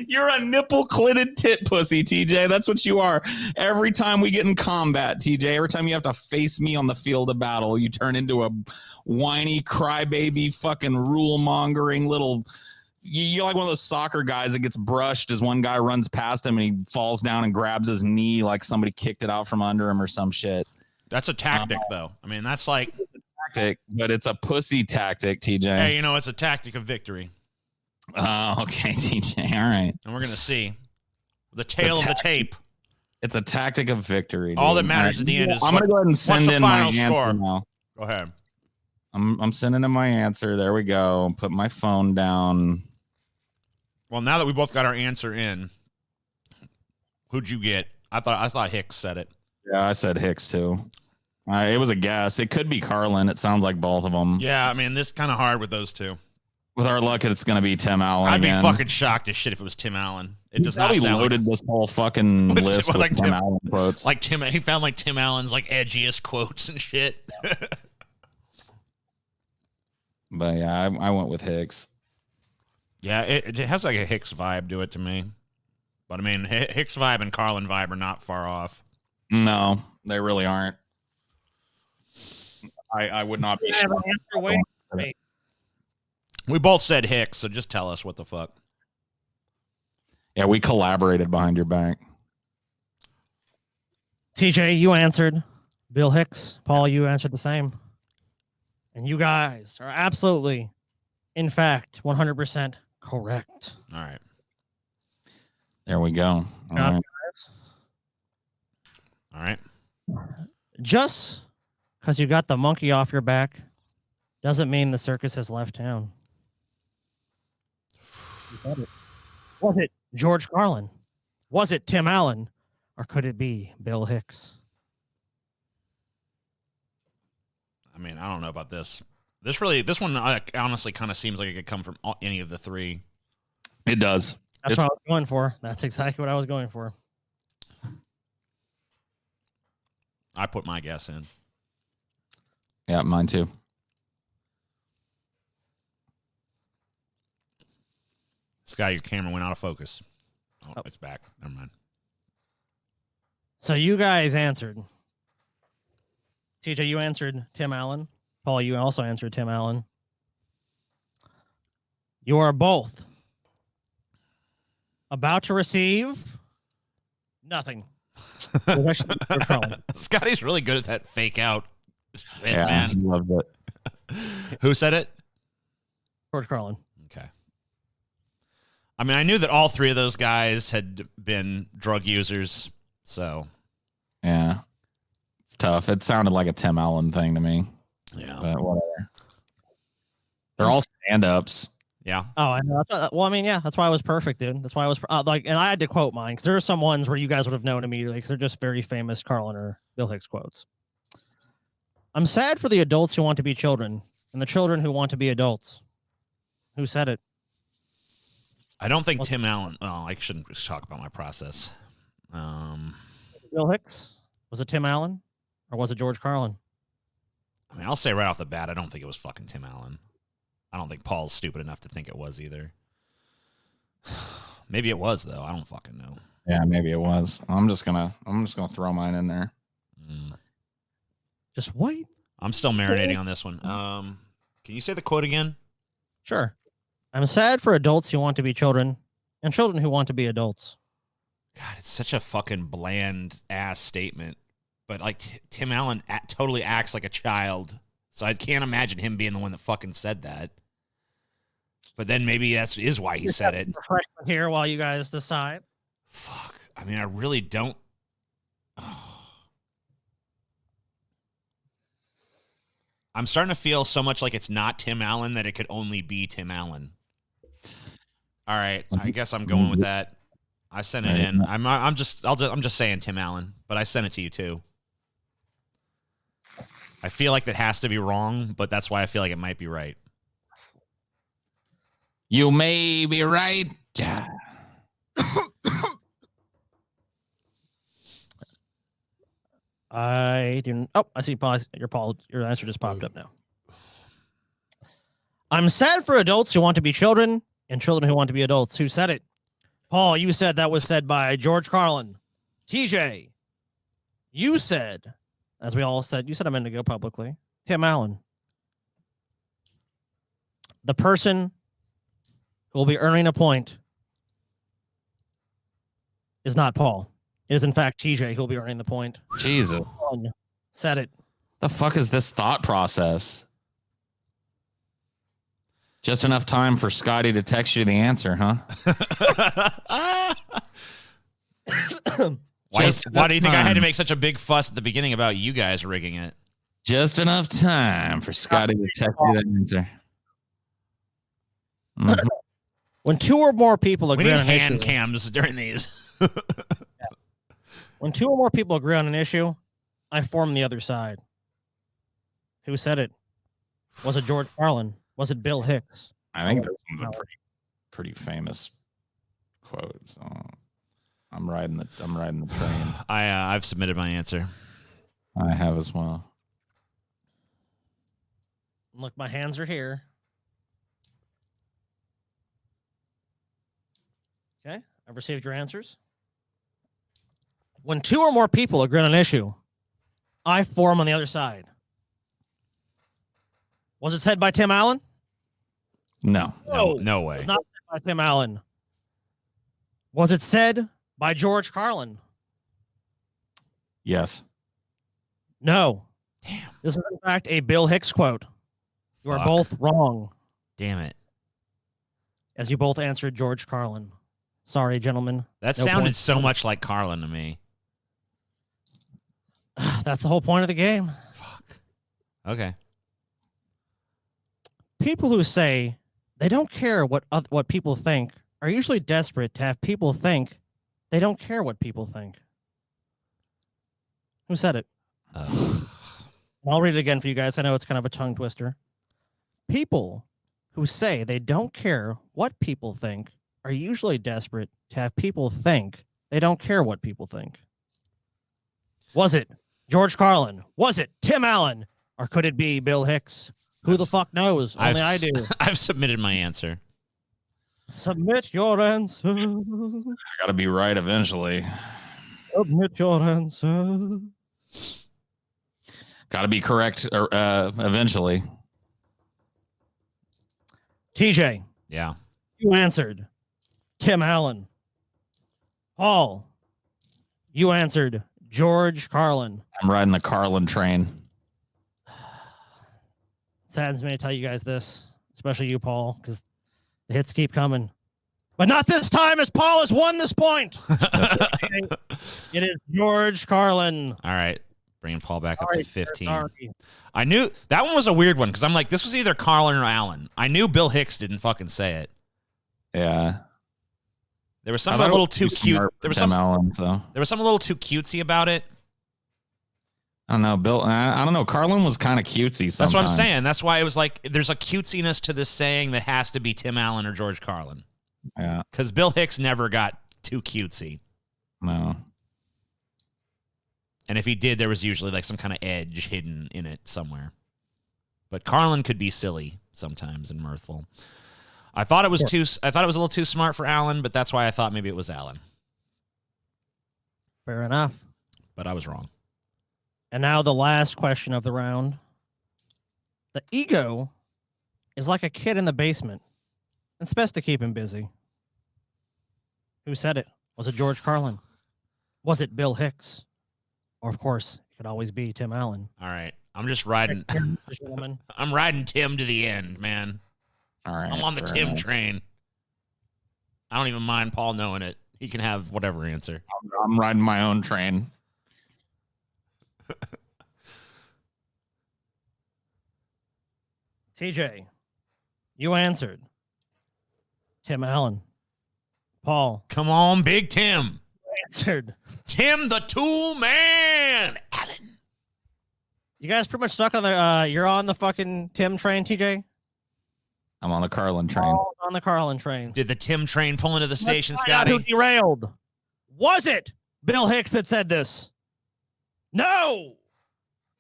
You're a nipple clitted tit pussy, TJ. That's what you are. Every time we get in combat, TJ, every time you have to face me on the field of battle, you turn into a whiny crybaby fucking rule mongering little. You're like one of those soccer guys that gets brushed as one guy runs past him and he falls down and grabs his knee like somebody kicked it out from under him or some shit. That's a tactic, though. I mean, that's like tactic, but it's a pussy tactic, TJ. Hey, it's a tactic of victory. Oh, okay, TJ. All right. And we're gonna see the tail of the tape. It's a tactic of victory. Dude. All that matters at the end is I'm gonna go ahead and send in my score? answer now. Go ahead. I'm sending in my answer. There we go. Put my phone down. Well, now that we both got our answer in, who'd you get? I thought Hicks said it. Yeah, I said Hicks too. It was a guess. It could be Carlin. It sounds like both of them. Yeah, I mean, this is kind of hard with those two. With our luck, it's going to be Tim Allen. I'd be again. fucking shocked as shit if it was Tim Allen. It does not sound loaded this whole fucking list with like Tim Allen quotes. Like he found like Tim Allen's like edgiest quotes and shit. But yeah, I went with Hicks. Yeah, it has like a Hicks vibe to it to me. But I mean, Hicks vibe and Carlin vibe are not far off. No, they really aren't. I would not be sure. We both said Hicks, so just tell us what the fuck. Yeah, we collaborated behind your back. TJ, you answered Bill Hicks. Paul, you answered the same. And you guys are absolutely, in fact, 100% correct. All right. There we go. All right. Just because you got the monkey off your back doesn't mean the circus has left town. Was it George Carlin? Was it Tim Allen? Or could it be Bill Hicks? I mean, I don't know about this. This one honestly kind of seems like it could come from any of the three. It does. That's what I was going for. That's exactly what I was going for. I put my guess in. Yeah, mine too. Sky, your camera went out of focus. Oh, it's back. Never mind. So you guys answered. TJ, you answered Tim Allen. Paul, you also answered Tim Allen. You are both about to receive nothing. Scotty's really good at that fake out. Yeah, man. He loved it. Who said it? George Carlin. Okay. I mean, I knew that all three of those guys had been drug users, so. Yeah. It's tough. It sounded like a Tim Allen thing to me. Yeah. But whatever. They're all stand-ups. Yeah. Oh, I know. Well, I mean, yeah, that's why I was perfect, dude. That's why I was and I had to quote mine because there are some ones where you guys would have known immediately because they're just very famous Carlin or Bill Hicks quotes. I'm sad for the adults who want to be children and the children who want to be adults. Who said it? I don't think Tim Allen. Oh, I shouldn't talk about my process. Bill Hicks? Was it Tim Allen or was it George Carlin? I mean, I'll say right off the bat, I don't think it was fucking Tim Allen. I don't think Paul's stupid enough to think it was either. Maybe it was though. I don't fucking know. Yeah, maybe it was. I'm just gonna throw mine in there. Just wait. I'm still marinating on this one. Can you say the quote again? Sure. I'm sad for adults who want to be children and children who want to be adults. God, it's such a fucking bland ass statement. But like Tim Allen totally acts like a child. So I can't imagine him being the one that fucking said that. But then maybe that is why he said it. Refreshment here while you guys decide. Fuck. I mean, I really don't. Oh. I'm starting to feel so much like it's not Tim Allen that it could only be Tim Allen. All right. I guess I'm going with that. I sent it in. I'm just saying Tim Allen, but I sent it to you too. I feel like that has to be wrong, but that's why I feel like it might be right. You may be right. I didn't. Oh, I see. Paul. Your answer just popped up now. I'm sad for adults who want to be children and children who want to be adults. Who said it? Paul, you said that was said by George Carlin. TJ, you said, as we all said, you said I'm going to go publicly. Tim Allen. The person who will be earning a point is not Paul. It is, in fact, TJ who will be earning the point. Jesus. Said it. The fuck is this thought process? Just enough time for Scotty to text you the answer, huh? Why do you think I had to make such a big fuss at the beginning about you guys rigging it? Just enough time for Scotty to text you that answer. Mm-hmm. When two or more people agree on an hand issue, cams during these. when two or more people agree on an issue, I form the other side. Who said it? Was it George Carlin? Was it Bill Hicks? I think this one's a pretty famous quote. So I'm riding the train. I've submitted my answer. I have as well. Look, my hands are here. Okay, I've received your answers. When two or more people agree on an issue, I form on the other side. Was it said by Tim Allen? No way. It was not said by Tim Allen. Was it said by George Carlin? Yes. No. Damn. This is, in fact, a Bill Hicks quote. You are both wrong. Damn it. As you both answered George Carlin. Sorry, gentlemen. That sounded so much like Carlin to me. That's the whole point of the game. Fuck. Okay. People who say they don't care what people think are usually desperate to have people think they don't care what people think. Who said it? I'll read it again for you guys. I know it's kind of a tongue twister. People who say they don't care what people think are usually desperate to have people think they don't care what people think. Was it George Carlin? Was it Tim Allen? Or could it be Bill Hicks? Who the fuck knows? Only I do. I've submitted my answer. Submit your answer. I gotta be right eventually. Submit your answer. Gotta be correct eventually. TJ. Yeah. You answered Tim Allen. Paul. You answered George Carlin. I'm riding the Carlin train. Saddens me to tell you guys this, especially you, Paul, because the hits keep coming. But not this time, as Paul has won this point. It is George Carlin. All right. Bringing Paul back up to 15. I knew that one was a weird one because I'm like, this was either Carlin or Allen. I knew Bill Hicks didn't fucking say it. Yeah. There was something a little too cute. There was something a little too cutesy about it. I don't know, Bill. I don't know. Carlin was kind of cutesy sometimes. That's what I'm saying. That's why it was like there's a cutesiness to this saying that has to be Tim Allen or George Carlin. Yeah. Because Bill Hicks never got too cutesy. No. And if he did, there was usually like some kind of edge hidden in it somewhere. But Carlin could be silly sometimes and mirthful. I thought it was a little too smart for Allen, but that's why I thought maybe it was Allen. Fair enough. But I was wrong. And now the last question of the round. The ego is like a kid in the basement. It's best to keep him busy. Who said it? Was it George Carlin? Was it Bill Hicks? Or, of course, it could always be Tim Allen. All right. I'm just riding. I'm riding Tim to the end, man. All right. I'm on the Tim train. I don't even mind Paul knowing it. He can have whatever answer. I'm riding my own train. TJ, you answered Tim Allen. Paul. Come on, Big Tim. Answered. Tim the Tool Man. Allen. You guys pretty much stuck on the, you're on the fucking Tim train, TJ? I'm on the Carlin train. On the Carlin train. Did the Tim train pull into the station, Let's find out who Scotty? derailed. Was it Bill Hicks that said this? No.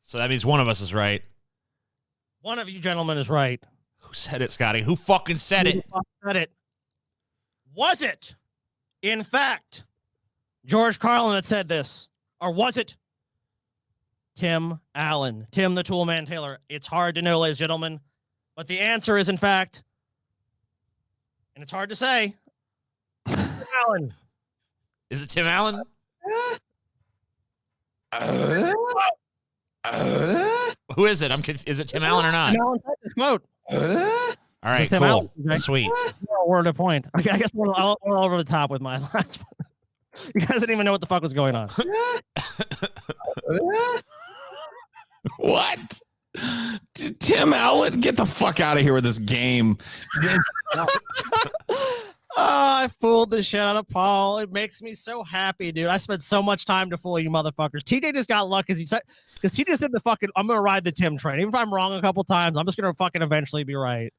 So that means one of us is right. One of you gentlemen is right. Who said it, Scotty? Who fucking said it? Said it. Was it, in fact, George Carlin that said this? Or was it Tim Allen? Tim the Toolman Taylor? It's hard to know, ladies and gentlemen. But the answer is, in fact, and it's hard to say, Tim Allen. Is it Tim Allen? Who is it? Is it Tim Allen or not? Tim Allen said this quote. All right, Tim cool. Allen, okay? Sweet. A word of point. I guess we're all over the top with my last one. You guys didn't even know what the fuck was going on. What? Tim Allen, get the fuck out of here with this game. I fooled the shit out of Paul. It makes me so happy, dude. I spent so much time to fool you motherfuckers. TJ just got luck because TJ said the fucking, I'm going to ride the Tim train. Even if I'm wrong a couple times, I'm just going to fucking eventually be right.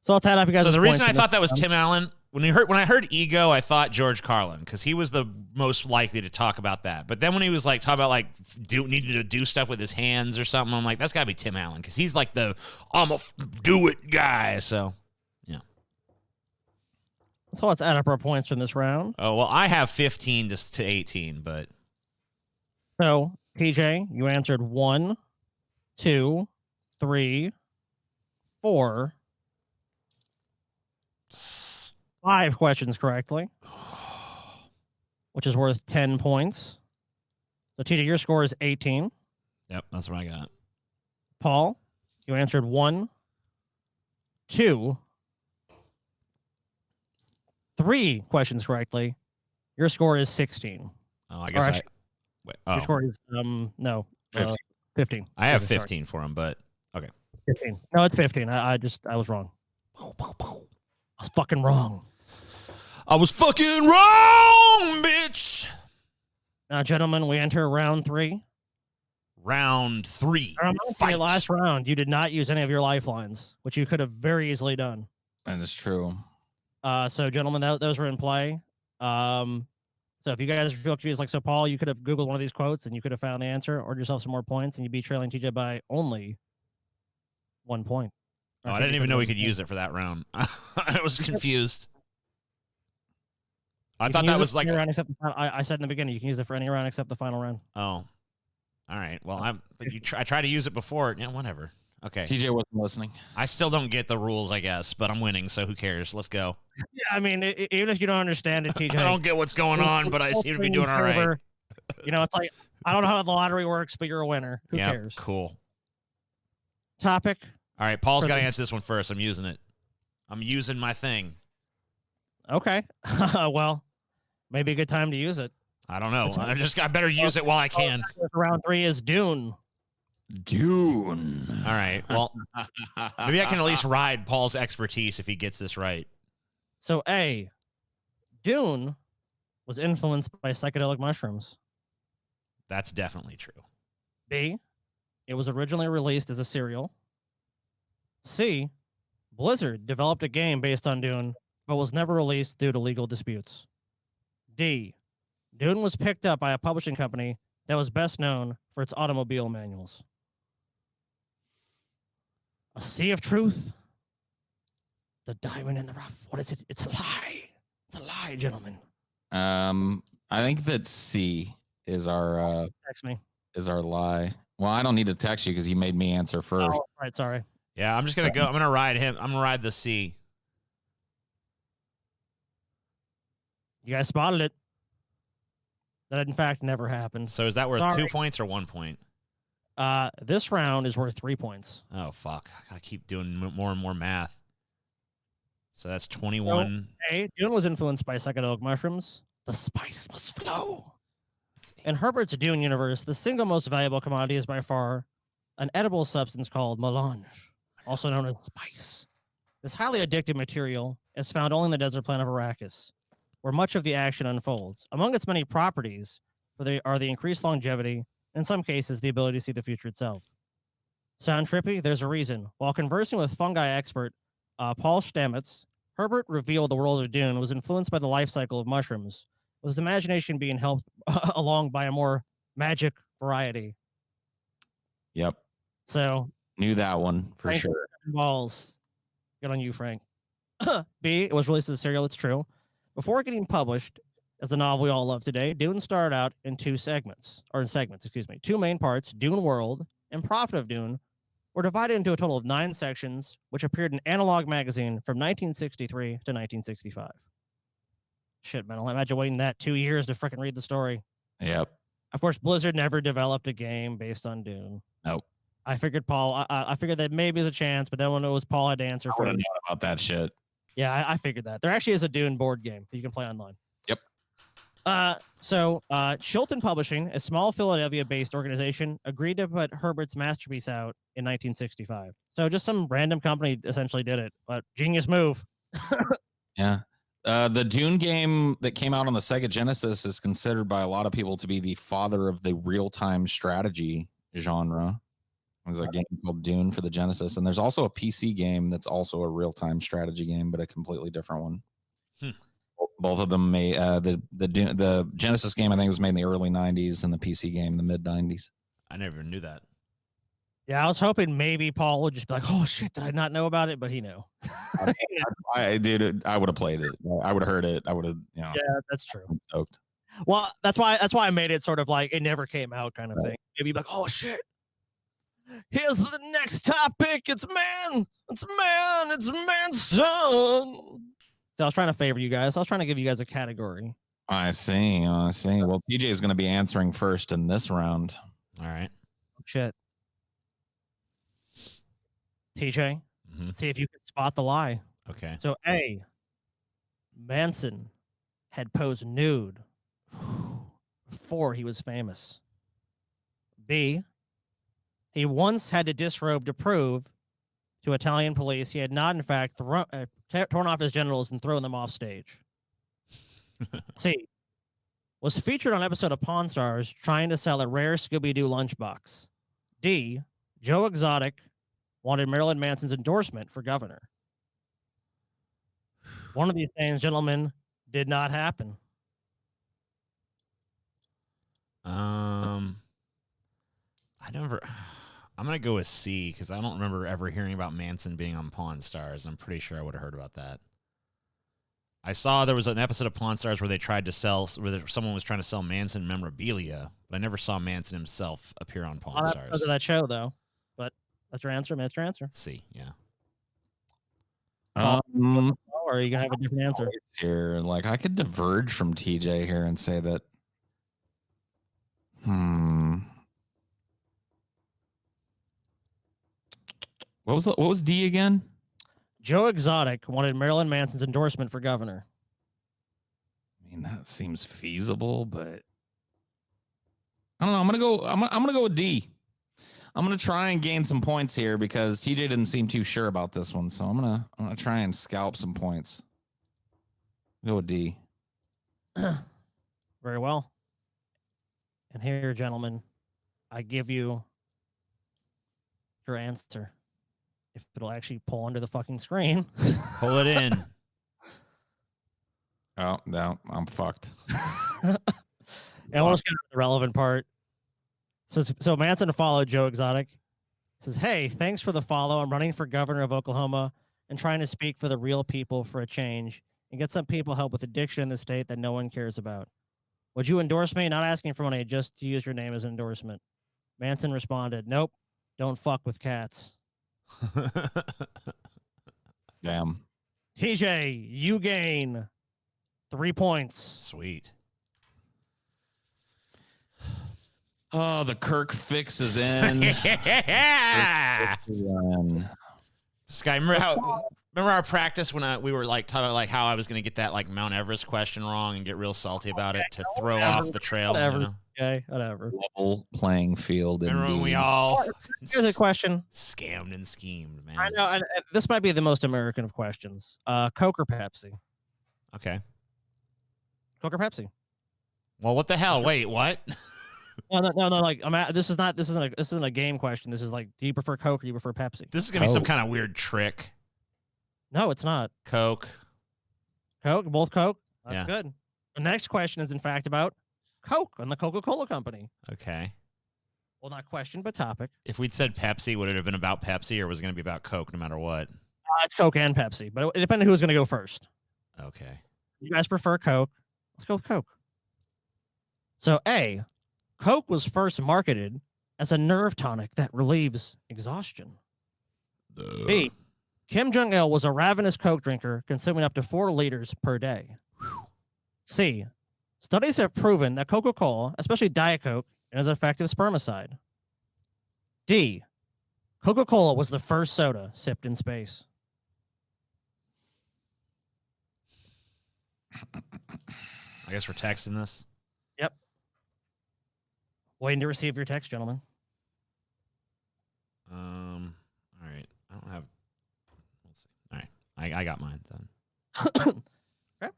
So I'll tie it up, you guys. So the reason I thought that was Tim Allen, when I heard ego, I thought George Carlin, because he was the most likely to talk about that. But then when he was like talking about like needing to do stuff with his hands or something, I'm like, that's got to be Tim Allen, because he's like the I'm a do it guy. So yeah. So let's add up our points from this round. Oh well, I have 15 to 18, but so TJ, you answered 1, 2, 3, 4, 5 questions correctly, which is worth 10 points. So, TJ, your score is 18. Yep, that's what I got. Paul, you answered 1, 2, 3 questions correctly. Your score is 16. Oh, I guess Your score is, 15. I have Okay, 15 for him, but okay. 15. No, it's 15. I was wrong. I was fucking wrong. I was fucking wrong, bitch. Now, gentlemen, we enter round 3. Round 3. Your last round, you did not use any of your lifelines, which you could have very easily done. That is true. So, gentlemen, those were in play. So, if you guys feel confused, like, so, Paul, you could have Googled one of these quotes and you could have found the answer, or yourself some more points, and you'd be trailing TJ by only 1 point. Oh, I didn't even know we could use it for that round. I was confused. I thought that was like round except I said in the beginning you can use it for any round except the final round. Oh, all right. Well, I tried to use it before. Yeah, whatever. Okay. TJ wasn't listening. I still don't get the rules, I guess, but I'm winning, so who cares? Let's go. Yeah, I mean, even if you don't understand it, TJ, I don't get what's going on, but I seem to be doing all right. You know, it's like I don't know how the lottery works, but you're a winner. Who cares? Cool. Topic. All right, Paul's got to answer this one first. I'm using it. I'm using my thing. Okay. Well, maybe a good time to use it. I don't know. I better use it while I can. Round 3 is Dune. Dune. All right. Well, maybe I can at least ride Paul's expertise if he gets this right. So, A, Dune was influenced by psychedelic mushrooms. That's definitely true. B, it was originally released as a cereal. C, Blizzard developed a game based on Dune, but was never released due to legal disputes. D, Dune was picked up by a publishing company that was best known for its automobile manuals. A sea of truth. The diamond in the rough. What is it? It's a lie. It's a lie, gentlemen. I think that C is our Text me. is our lie. Well, I don't need to text you because you made me answer first. Oh, right, sorry. Yeah, I'm just gonna go. I'm gonna ride him. I'm gonna ride the C. You guys spotted it. That in fact never happened. So is that worth 2 points or 1 point? This round is worth 3 points. Oh fuck! I gotta keep doing more and more math. So that's 21. So, A, Dune was influenced by psychedelic mushrooms. The spice must flow. In Herbert's Dune universe, the single most valuable commodity is by far an edible substance called melange, also known as spice. This highly addictive material is found only in the desert planet of Arrakis. where much of the action unfolds. Among its many properties are the increased longevity, in some cases, the ability to see the future itself. Sound trippy? There's a reason. While conversing with fungi expert Paul Stamets, Herbert revealed the world of Dune was influenced by the life cycle of mushrooms, with his imagination being helped along by a more magic variety. Yep. So knew that one for Frank sure. Balls. Good on you, Frank. B, it was released as a serial. It's true. Before getting published as the novel we all love today, Dune started out in two segments. Two main parts, Dune World and Prophet of Dune, were divided into a total of 9 sections, which appeared in Analog magazine from 1963 to 1965. Shit, man. I imagine waiting that 2 years to freaking read the story. Yep. Of course, Blizzard never developed a game based on Dune. Nope. I figured I figured that maybe there's a chance, but then when it was Paul had to answer for I wouldn't know about that shit. Yeah, I figured that. There actually is a Dune board game that you can play online. Yep. So Chilton Publishing, a small Philadelphia-based organization, agreed to put Herbert's masterpiece out in 1965. So just some random company essentially did it, but genius move. Yeah. The Dune game that came out on the Sega Genesis is considered by a lot of people to be the father of the real-time strategy genre. There's a game called Dune for the Genesis, and there's also a PC game that's also a real-time strategy game, but a completely different one. Both of them made the Genesis game, I think, was made in the early 90s, and the PC game in the mid 90s. I never knew that. Yeah, I was hoping maybe Paul would just be like, "Oh shit, did I not know about it?" But he knew. I did. I would have played it. I would have heard it. I would have. Yeah, that's true. I'm stoked. Well, that's why I made it sort of like it never came out kind of thing. Maybe like, "Oh shit, here's the next topic. It's man's son." So I was trying to favor you guys. I was trying to give you guys a category. I see. Well, TJ is going to be answering first in this round. All right. Oh, shit. TJ, let's see if you can spot the lie. Okay. So A, Manson had posed nude before he was famous. B, he once had to disrobe to prove to Italian police he had not, in fact, torn off his genitals and thrown them off stage. C, was featured on an episode of Pawn Stars trying to sell a rare Scooby-Doo lunchbox. D, Joe Exotic wanted Marilyn Manson's endorsement for governor. One of these things, gentlemen, did not happen. I'm going to go with C because I don't remember ever hearing about Manson being on Pawn Stars. I'm pretty sure I would have heard about that. I saw there was an episode of Pawn Stars where they tried to someone was trying to sell Manson memorabilia, but I never saw Manson himself appear on Pawn Stars. Because of that show, though. But that's your answer. That's your answer. C, yeah. Or are you going to have a different answer? Here, like I could diverge from TJ here and say that. What was D again? Joe Exotic wanted Marilyn Manson's endorsement for governor. I mean, that seems feasible, but I don't know. I'm gonna go with D. I'm gonna try and gain some points here because TJ didn't seem too sure about this one, so I'm gonna try and scalp some points. Go with D. Very well. And here, gentlemen, I give you your answer. If it'll actually pull under the fucking screen. Pull it in. Oh, no, I'm fucked. And we'll just get to the relevant part. So Manson followed Joe Exotic. Says, "Hey, thanks for the follow. I'm running for governor of Oklahoma and trying to speak for the real people for a change and get some people help with addiction in the state that no one cares about. Would you endorse me? Not asking for money, just to use your name as an endorsement." Manson responded, "Nope, don't fuck with cats." Damn. TJ, you gain 3 points. Sweet. Oh, the Kirk fix is in. Yeah. Sky, remember our practice when we were like talking about like how I was going to get that like Mount Everest question wrong and get real salty about it to throw off the trail. Whatever. You know? Okay, whatever. Level playing field. Remember when we indeed. all Here's a question. scammed and schemed, man. I know this might be the most American of questions. Coke or Pepsi? Okay. Coke or Pepsi? Well, what the hell? Wait, what? No. Like, this isn't a game question. This is like, do you prefer Coke or do you prefer Pepsi? This is gonna be some kind of weird trick. No, it's not. Coke. Coke, both Coke. That's Yeah. good. The next question is, in fact, about Coke and the Coca-Cola Company. Okay. Well, not question, but topic. If we'd said Pepsi, would it have been about Pepsi or was it going to be about Coke no matter what? It's Coke and Pepsi, but it depended who was going to go first. Okay. You guys prefer Coke? Let's go with Coke. So, A, Coke was first marketed as a nerve tonic that relieves exhaustion. B, Kim Jong-il was a ravenous Coke drinker, consuming up to 4 liters per day. C, studies have proven that Coca-Cola, especially Diet Coke, is an effective spermicide. D, Coca-Cola was the first soda sipped in space. I guess we're texting this. Yep. Waiting to receive your text, gentlemen. All right. I don't have. Let's see. All right. I got mine done. Okay.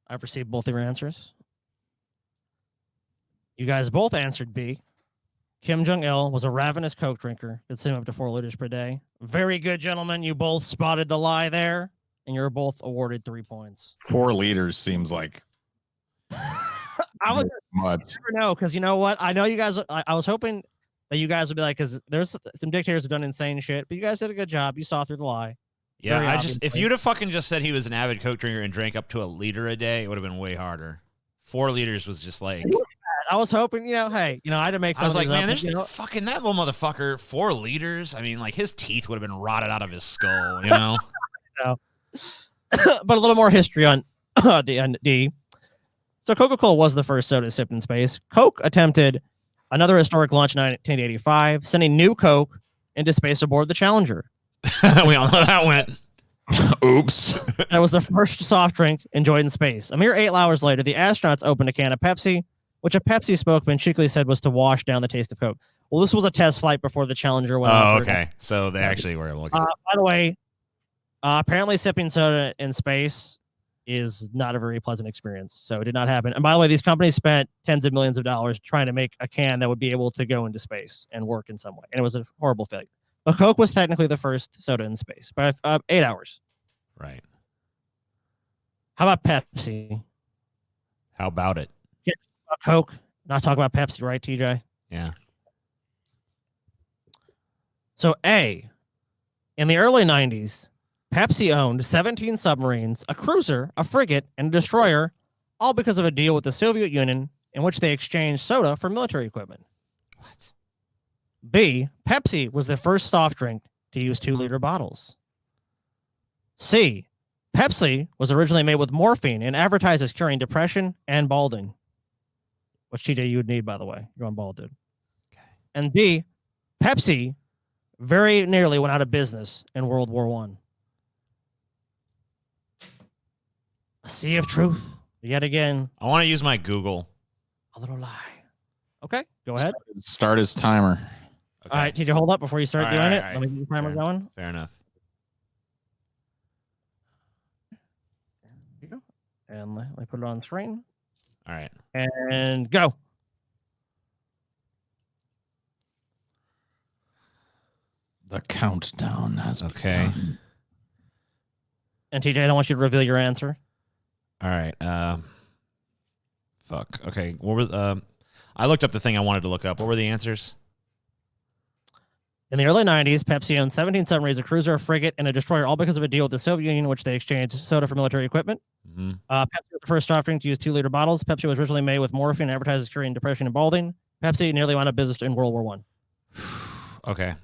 I've received both of your answers. You guys both answered B. Kim Jong-il was a ravenous Coke drinker, consuming up to 4 liters per day. Very good, gentlemen. You both spotted the lie there, and you're both awarded 3 points. 4 liters seems like I was much. never know, because you know what? I know you guys. I was hoping that you guys would be like, because there's some dictators who've done insane shit, but you guys did a good job. You saw through the lie. Yeah, Very if obviously. you'd have fucking just said he was an avid Coke drinker and drank up to 1 liter a day, it would have been way harder. 4 liters was just like. I was hoping, hey, I had to make some. I was like, man, up, there's fucking that little motherfucker. 4 liters. I mean, like his teeth would have been rotted out of his skull, you know. But a little more history on the D. So Coca-Cola was the first soda sipped in space. Coke attempted another historic launch in 1985, sending new Coke into space aboard the Challenger. We all know how that went. Oops. That was the first soft drink enjoyed in space. A mere 8 hours later, the astronauts opened a can of Pepsi, which a Pepsi spokesman cheekily said was to wash down the taste of Coke. Well, this was a test flight before the Challenger went Oh, up. okay. So they actually were able to. By the way, apparently sipping soda in space is not a very pleasant experience. So it did not happen. And by the way, these companies spent tens of millions of dollars trying to make a can that would be able to go into space and work in some way. And it was a horrible failure. But Coke was technically the first soda in space by 8 hours. Right. How about Pepsi? How about it? Coke, not talk about Pepsi, right, TJ? Yeah. So A, in the early 90s, Pepsi owned 17 submarines, a cruiser, a frigate, and a destroyer, all because of a deal with the Soviet Union in which they exchanged soda for military equipment. What? B, Pepsi was the first soft drink to use 2-liter bottles. C, Pepsi was originally made with morphine and advertised as curing depression and balding. Which TJ you would need, by the way. You're on bald, dude. Okay. And D, Pepsi very nearly went out of business in World War I. A sea of truth. Yet again. I want to use my Google. A little lie. Okay, go ahead. Start his timer. Okay. All right, TJ, hold up before you start All doing right, it. all right. Let me get the timer going. Fair enough. There you go. And let me put it on the screen. All right. And go. The countdown has Okay. begun. And TJ, I don't want you to reveal your answer. All right. Fuck. Okay. What were I looked up the thing I wanted to look up. What were the answers? In the early 90s, Pepsi owned 17 submarines, a cruiser, a frigate, and a destroyer, all because of a deal with the Soviet Union in which they exchanged soda for military equipment. Mm-hmm. Pepsi was the first soft drink to use 2-liter bottles. Pepsi was originally made with morphine and advertised as curing depression and balding. Pepsi nearly went out of business in World War I. Okay. And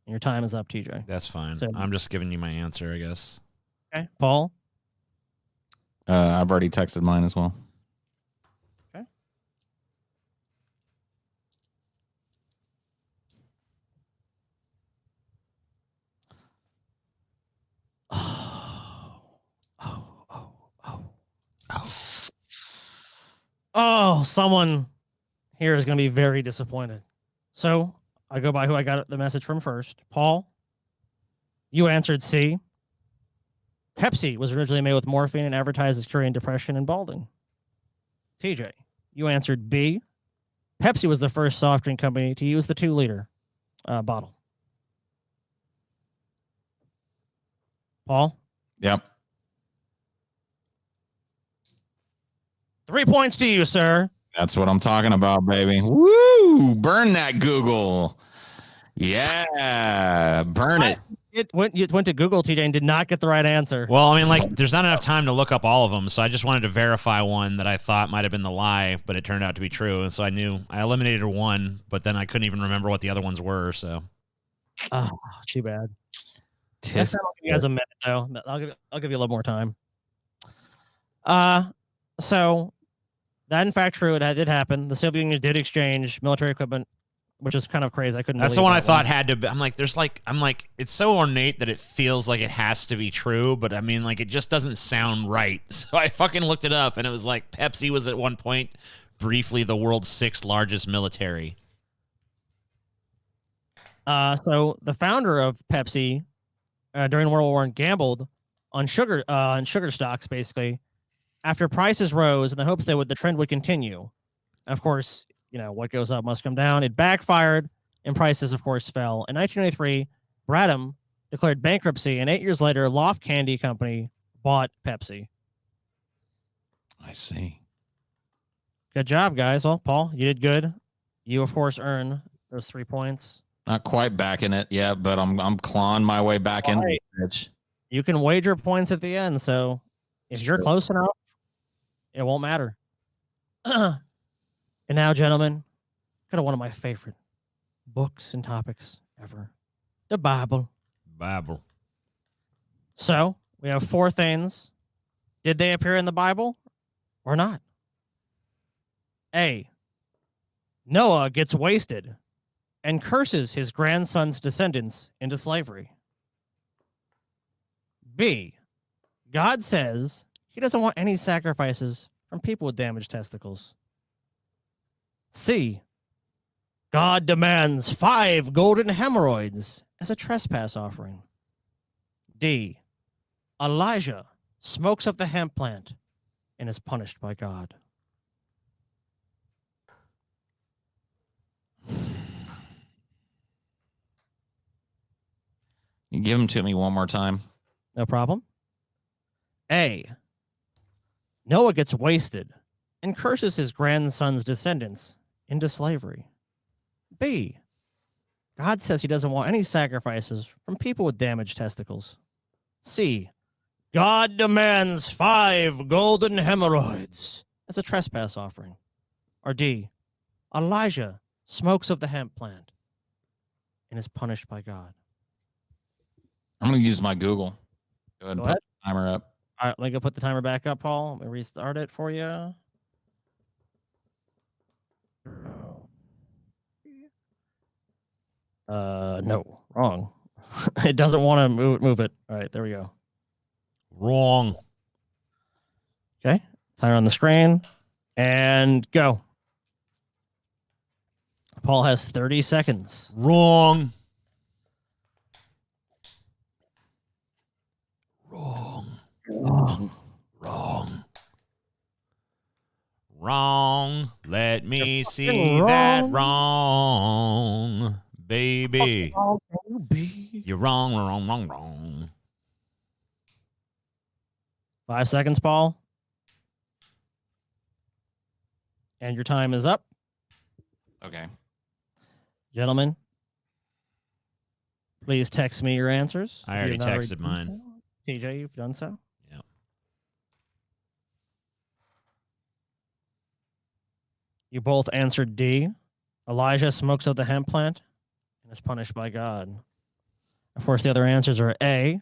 your time is up, TJ. That's fine. So- I'm just giving you my answer, I guess. Okay. Paul? I've already texted mine as well. Okay. Oh, someone here is going to be very disappointed. So I go by who I got the message from first. Paul, You answered C. Pepsi was originally made with morphine and advertised as curing depression and balding. TJ, you answered B. Pepsi was the first soft drink company to use the 2-liter bottle. Paul? Yep. 3 points to you, sir. That's what I'm talking about, baby. Woo! Burn that Google. Yeah, burn it. It went to Google, TJ, and did not get the right answer. Well, I mean, like, there's not enough time to look up all of them, so I just wanted to verify one that I thought might have been the lie, but it turned out to be true. And so I eliminated one, but then I couldn't even remember what the other ones were. So, oh, too bad. Next time I'll give you guys a minute, though. I'll give you a little more time. So that in fact true. It did happen. The Soviet Union did exchange military equipment, which is kind of crazy. I couldn't. That's the one I thought had to be. I'm like, it's so ornate that it feels like it has to be true, but I mean, like, it just doesn't sound right. So I fucking looked it up, and it was like Pepsi was at one point briefly the world's 6th largest military. So the founder of Pepsi during World War I gambled on sugar stocks, basically, after prices rose in the hopes that the trend would continue. And of course, you know, what goes up must come down. It backfired, and prices, of course, fell. In 1983, Bradham declared bankruptcy, and 8 years later, Loft Candy Company bought Pepsi. I see. Good job, guys. Well, Paul, you did good. You, of course, earn those 3 points. Not quite back in it yet, but I'm clawing my way back in. Bitch. You can wager points at the end, so if you're close enough, it won't matter. And now, gentlemen, kind of one of my favorite books and topics ever, the Bible. Bible. So we have 4 things. Did they appear in the Bible or not? A, Noah gets wasted and curses his grandson's descendants into slavery. B, God says he doesn't want any sacrifices from people with damaged testicles. C, God demands 5 golden hemorrhoids as a trespass offering. D, Elijah smokes up the hemp plant and is punished by God. You give them to me one more time. No problem. A, Noah gets wasted and curses his grandson's descendants into slavery. B, God says he doesn't want any sacrifices from people with damaged testicles. C, God demands 5 golden hemorrhoids as a trespass offering. Or D, Elijah smokes of the hemp plant and is punished by God. I'm going to use my Google. Go ahead and put the timer up. All right, let me go put the timer back up, Paul. Let me restart it for you. No, wrong. It doesn't want to move it. All right, there we go. Wrong. Okay, timer on the screen, and go. Paul has 30 seconds. Wrong. Wrong. Wrong. Wrong. Wrong. Let me see wrong. that wrong, baby. Oh, You're wrong, wrong, wrong, wrong. 5 seconds, Paul. And your time is up. Okay. Gentlemen, please text me your answers. I already texted mine. TJ, you've done so? Yeah. You both answered D. Elijah smokes out the hemp plant and is punished by God. Of course, the other answers are A.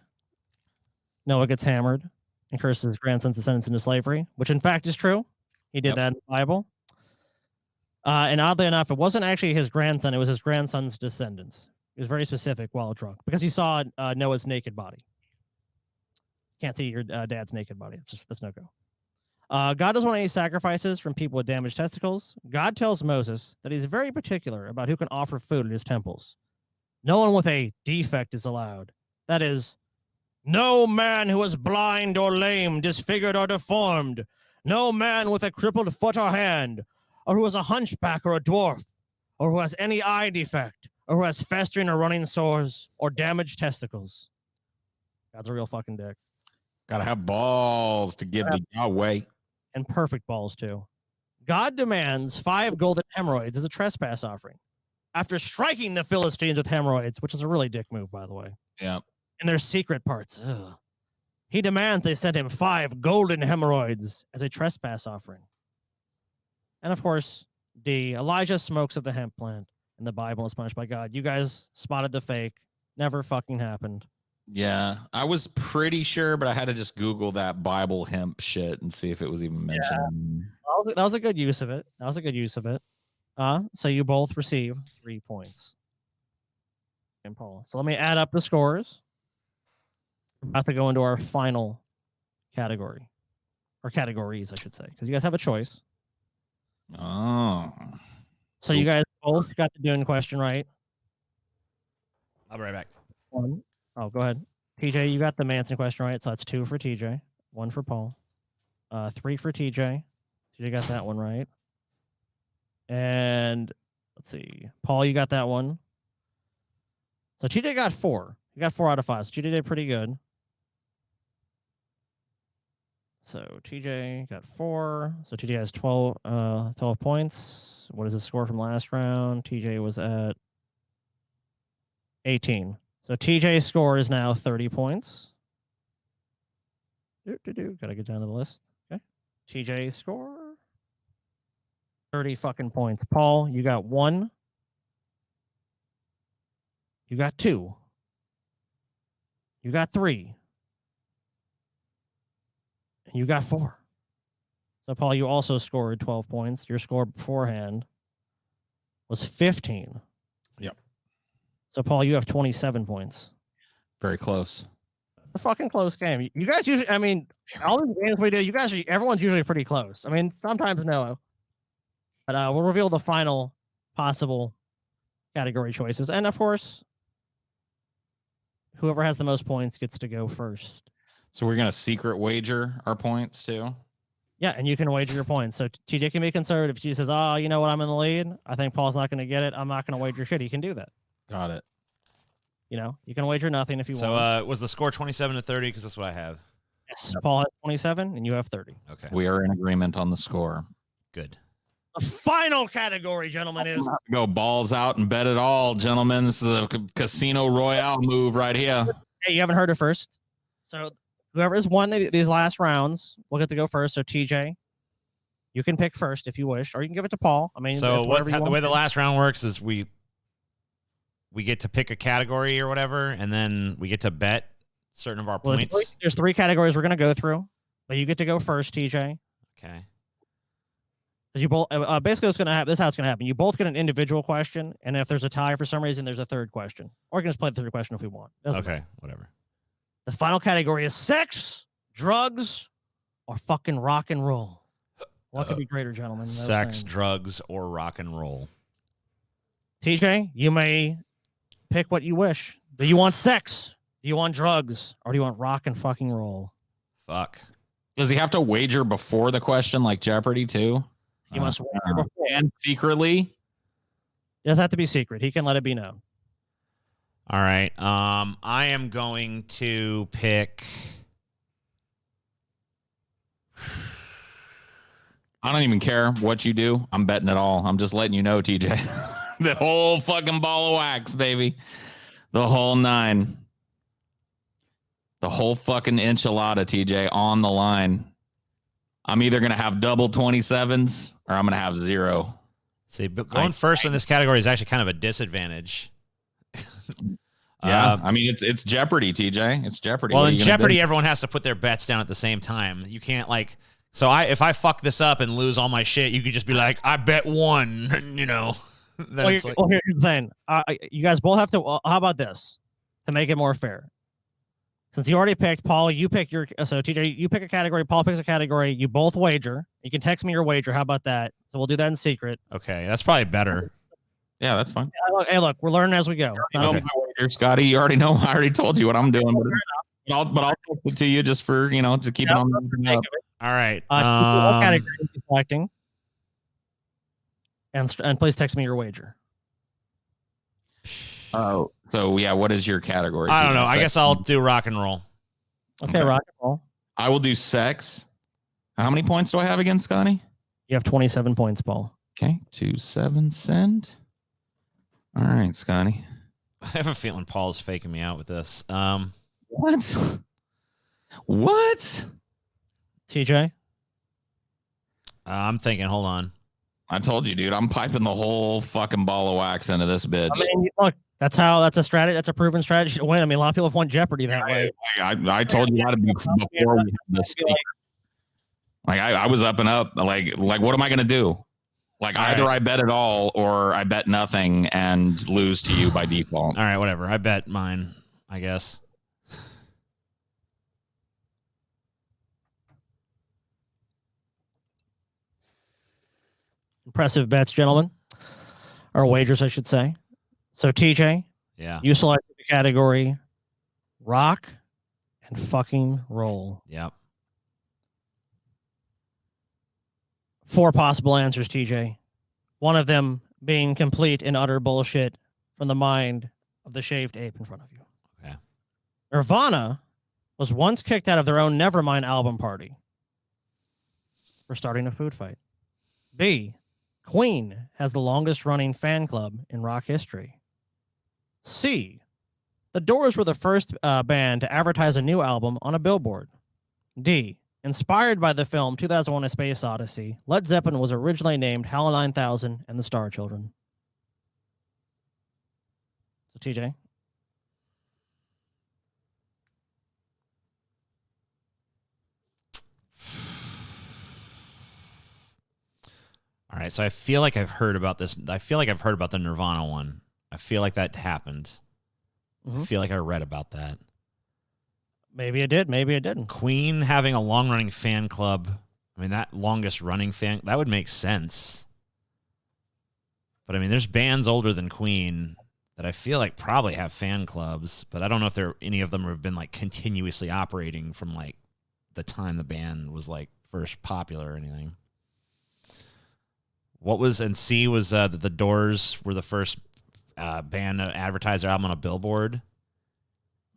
Noah gets hammered and curses his grandson's descendants into slavery, which in fact is true. He did that in the Bible. And oddly enough, it wasn't actually his grandson. It was his grandson's descendants. He was very specific while drunk because he saw Noah's naked body. Can't see your dad's naked body. That's no go. God doesn't want any sacrifices from people with damaged testicles. God tells Moses that he's very particular about who can offer food at his temples. No one with a defect is allowed. That is, no man who is blind or lame, disfigured or deformed, no man with a crippled foot or hand, or who is a hunchback or a dwarf, or who has any eye defect, or who has festering or running sores, or damaged testicles. God's a real fucking dick. Gotta have balls to give to Yahweh. And perfect balls, too. God demands 5 golden hemorrhoids as a trespass offering. After striking the Philistines with hemorrhoids, which is a really dick move, by the way. Yeah. In their secret parts. Ugh. He demands they send him 5 golden hemorrhoids as a trespass offering. And of course, D. Elijah smokes of the hemp plant, and the Bible is punished by God. You guys spotted the fake. Never fucking happened. Yeah, I was pretty sure, but I had to just Google that Bible hemp shit and see if it was even mentioned. Yeah. That was a good use of it. So you both receive 3 points. And Paul. So let me add up the scores. We're about to go into our final category. Or categories, I should say. Because you guys have a choice. Oh. So you guys both got the Dune question right. I'll be right back. 1. Oh, go ahead. TJ, you got the Manson question right. So that's 2 for TJ. 1 for Paul. 3 for TJ. TJ got that one right. And let's see. Paul, you got that one. So TJ got 4. You got 4 out of 5. So TJ did pretty good. So TJ got 4. So TJ has 12 points. What is the score from last round? TJ was at 18. So TJ's score is now 30 points. Gotta get down to the list. Okay. TJ score 30 fucking points. Paul, you got 1. You got 2. You got 3. And you got 4. So, Paul, you also scored 12 points. Your score beforehand was 15. Yep. So, Paul, you have 27 points. Very close. A fucking close game. You guys usually, I mean, all these games we do, everyone's usually pretty close. I mean, sometimes no. But we'll reveal the final possible category choices. And, of course, whoever has the most points gets to go first. So we're going to secret wager our points too? Yeah, and you can wager your points. So TJ can be conservative. If she says, oh, you know what, I'm in the lead. I think Paul's not going to get it. I'm not going to wager shit. He can do that. Got it. You know, you can wager nothing if you want. So was the score 27-30? Because that's what I have. Yes, Paul has 27 and you have 30. Okay. We are in agreement on the score. Good. The final category, gentlemen, is... Go balls out and bet it all, gentlemen. This is a Casino Royale move right here. Hey, you haven't heard it first. So... whoever has won these last rounds will get to go first. So TJ, you can pick first if you wish, or you can give it to Paul. I mean, so the way the last round works is we get to pick a category or whatever, and then we get to bet certain of our points. There's 3 categories we're going to go through, but you get to go first, TJ. Okay. You both basically what's going to happen. This is how it's going to happen. You both get an individual question, and if there's a tie for some reason, there's a third question, or you can just play the third question if we want. Okay, whatever. The final category is sex, drugs, or fucking rock and roll. What could be greater, gentlemen? Sex, drugs, or rock and roll. TJ, you may pick what you wish. Do you want sex? Do you want drugs? Or do you want rock and fucking roll? Fuck. Does he have to wager before the question like Jeopardy too? He must wager before. And secretly? It doesn't have to be secret. He can let it be known. All right. I am going to pick. I don't even care what you do. I'm betting it all. I'm just letting you know, TJ. The whole fucking ball of wax, baby. The whole 9. The whole fucking enchilada, TJ, on the line. I'm either going to have double 27s or I'm going to have 0. See, but going first in this category is actually kind of a disadvantage. Yeah, I mean it's Jeopardy, TJ. It's Jeopardy. Well, in Jeopardy, everyone has to put their bets down at the same time. You can't So if I fuck this up and lose all my shit, you could just be like, I bet 1. You know. Well, here's the thing. You guys both have to. How about this to make it more fair? Since you already picked, Paul, you pick your. So TJ, you pick a category. Paul picks a category. You both wager. You can text me your wager. How about that? So we'll do that in secret. Okay, that's probably better. Yeah, that's fine. Hey, look, we're learning as we go. Okay. here, Scotty. You already know. I already told you what I'm doing. I'll text it to you just for, to keep it on the up. All right. What category are you selecting? And please text me your wager. Oh, so yeah, what is your category? I don't know. I guess I'll do rock and roll. Okay, rock and roll. I will do sex. How many points do I have again, Scotty? You have 27 points, Paul. Okay, 2-7 send. All right, Scotty. I have a feeling Paul's faking me out with this. What? What? TJ? I'm thinking, hold on. I told you, dude. I'm piping the whole fucking ball of wax into this bitch. I mean, look, that's a strategy. That's a proven strategy to win. I mean, a lot of people have won Jeopardy that way. I told you how to be before we had this. Like I was up and up. Like what am I gonna do? Like either I bet it all or I bet nothing and lose to you by default. All right, whatever. I bet mine, I guess. Impressive bets, gentlemen. Or wagers, I should say. So, TJ, yeah, you selected the category rock and fucking roll. Yep. 4 possible answers, TJ. One of them being complete and utter bullshit from the mind of the shaved ape in front of you. Okay. Nirvana was once kicked out of their own Nevermind album party for starting a food fight. B. Queen has the longest running fan club in rock history. C. The Doors were the first band to advertise a new album on a billboard. D. Inspired by the film 2001: A Space Odyssey, Led Zeppelin was originally named HAL 9000 and the Star Children. So, TJ? All right, so I feel like I've heard about this. I feel like I've heard about the Nirvana one. I feel like that happened. I feel like I read about that. Maybe it did. Maybe it didn't. Queen having a long-running fan club. I mean, that longest-running fan, that would make sense. But, I mean, there's bands older than Queen that I feel like probably have fan clubs, but I don't know if any of them have been, like, continuously operating from, like, the time the band was, like, first popular or anything. And C was that the Doors were the first band to advertise their album on a billboard.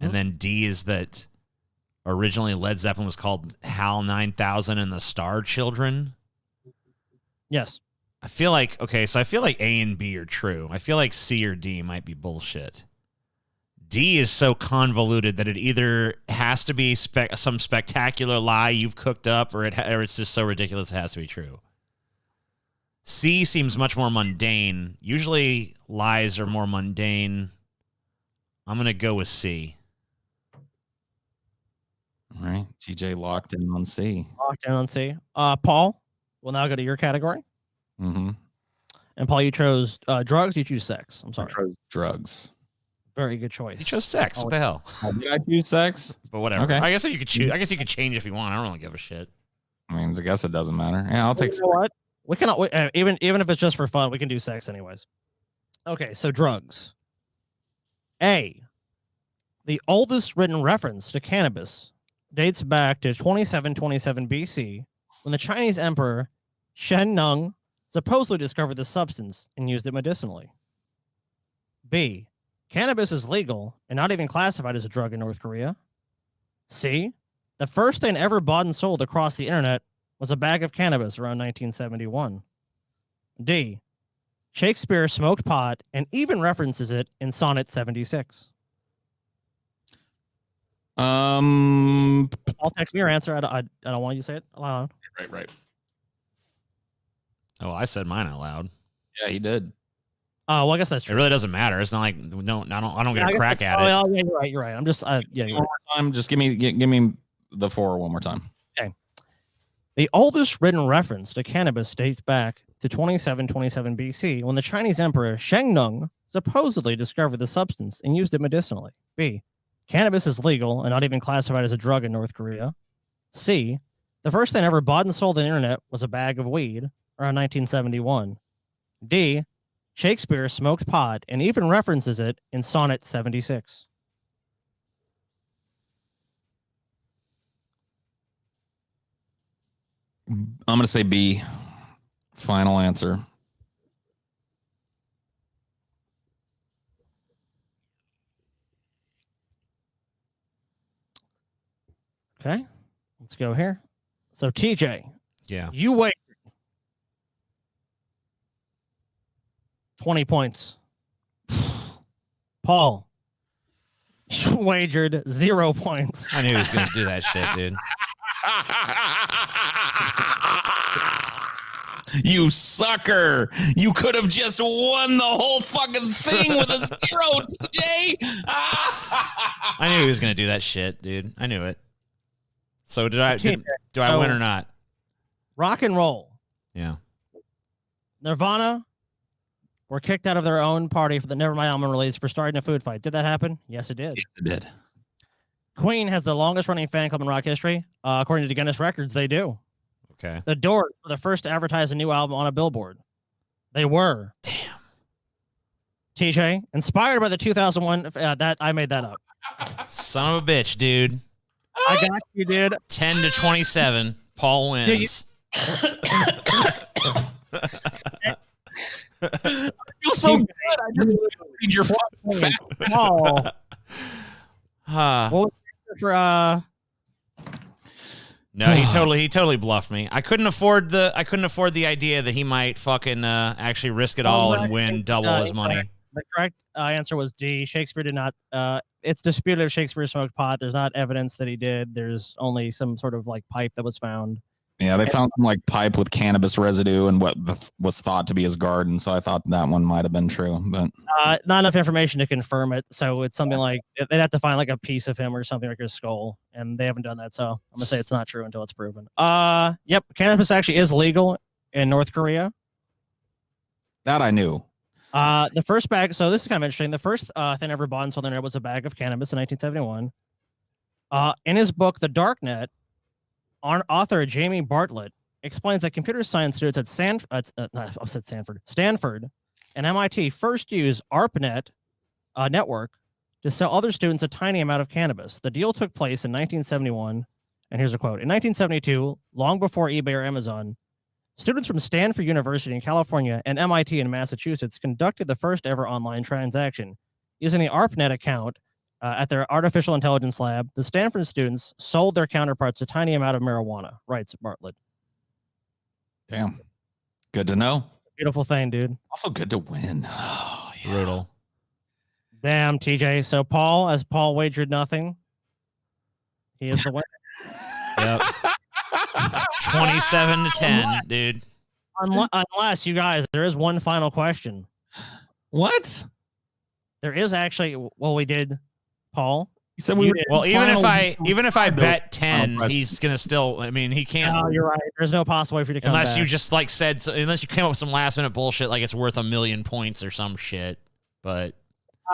And then D is that originally Led Zeppelin was called HAL 9000 and the Star Children. Yes. I feel like A and B are true. I feel like C or D might be bullshit. D is so convoluted that it either has to be some spectacular lie you've cooked up or it's just so ridiculous it has to be true. C seems much more mundane. Usually lies are more mundane. I'm going to go with C. All right. TJ locked in on C. Locked in on C. Paul, we'll now go to your category. Mm-hmm. And Paul, you chose drugs. You choose sex. I'm sorry. I chose drugs. Very good choice. You chose sex. What the hell? Did I choose sex? But whatever. Okay. I guess you could choose. I guess you could change if you want. I don't really give a shit. I mean, I guess it doesn't matter. Yeah, I'll take. You know what? We cannot even if it's just for fun. We can do sex anyways. Okay, so drugs. A. The oldest written reference to cannabis dates back to 2727 BC, when the Chinese emperor Shen Nung supposedly discovered the substance and used it medicinally. B. Cannabis is legal and not even classified as a drug in North Korea. C. The first thing ever bought and sold across the internet was a bag of cannabis around 1971. D. Shakespeare smoked pot and even references it in Sonnet 76. I'll text me your answer. I don't want you to say it aloud. Right. Oh, I said mine out loud. Yeah, he did. Oh, well, I guess that's true. It really doesn't matter. It's not like I don't get a crack at it. Oh, yeah, you're right. I'm just One more time. Just give me the 4 one more time. Okay. The oldest written reference to cannabis dates back to 2727 BC, when the Chinese emperor Shen Nung supposedly discovered the substance and used it medicinally. B. Cannabis is legal and not even classified as a drug in North Korea. C. The first thing ever bought and sold on the internet was a bag of weed around 1971. D. Shakespeare smoked pot and even references it in Sonnet 76. I'm gonna say B. Final answer. Okay, let's go here. So TJ, Yeah. you wait 20 points. Paul, you wagered 0 points. I knew he was going to do that shit, dude. You sucker! You could have just won the whole fucking thing with a 0, TJ. I knew he was going to do that shit, dude. I knew it. So do I win or not? Rock and roll. Yeah. Nirvana were kicked out of their own party for the Nevermind album release for starting a food fight. Did that happen? Yes, it did. Yes, it did. Queen has the longest running fan club in rock history. According to Guinness Records, they do. Okay. The Doors were the first to advertise a new album on a billboard. They were. Damn. TJ, inspired by the 2001, that I made that up. Son of a bitch, dude. I got you, dude. 10 to 27. Paul wins. I feel so good. I just read your fucking fat. Oh. Huh. What was it for No, he totally bluffed me. I couldn't afford the idea that he might fucking actually risk it all and win double his money. The correct answer was D. Shakespeare did not. It's disputed if Shakespeare smoked pot. There's not evidence that he did. There's only some sort of like pipe that was found. Yeah, they found some like pipe with cannabis residue and what was thought to be his garden. So I thought that one might have been true, but not enough information to confirm it. So it's something like they'd have to find like a piece of him or something like his skull, and they haven't done that. So I'm gonna say it's not true until it's proven. Yep, cannabis actually is legal in North Korea. that I knew. The first bag. So this is kind of interesting. The first thing ever bought and sold on the internet was a bag of cannabis in 1971. In his book, The Darknet, author Jamie Bartlett explains that computer science students at Stanford and MIT first used ARPANET network to sell other students a tiny amount of cannabis. The deal took place in 1971, and here's a quote. In 1972, long before eBay or Amazon, students from Stanford University in California and MIT in Massachusetts conducted the first ever online transaction. Using the ARPANET account at their artificial intelligence lab, the Stanford students sold their counterparts a tiny amount of marijuana, writes Bartlett. Damn. Good to know. Beautiful thing, dude. Also good to win. Oh, yeah. Brutal. Damn, TJ. So Paul wagered nothing. He is the winner. Yep. 27 to 10, dude. Unless you guys, there is one final question. What? There is actually, well, we did, Paul. You said we were Well, even if I bet 10, he's gonna still. I mean, he can't. No, you're right. There's no possible way for you to come unless back. you just like said. Unless you came up with some last minute bullshit, like it's worth 1,000,000 points or some shit. But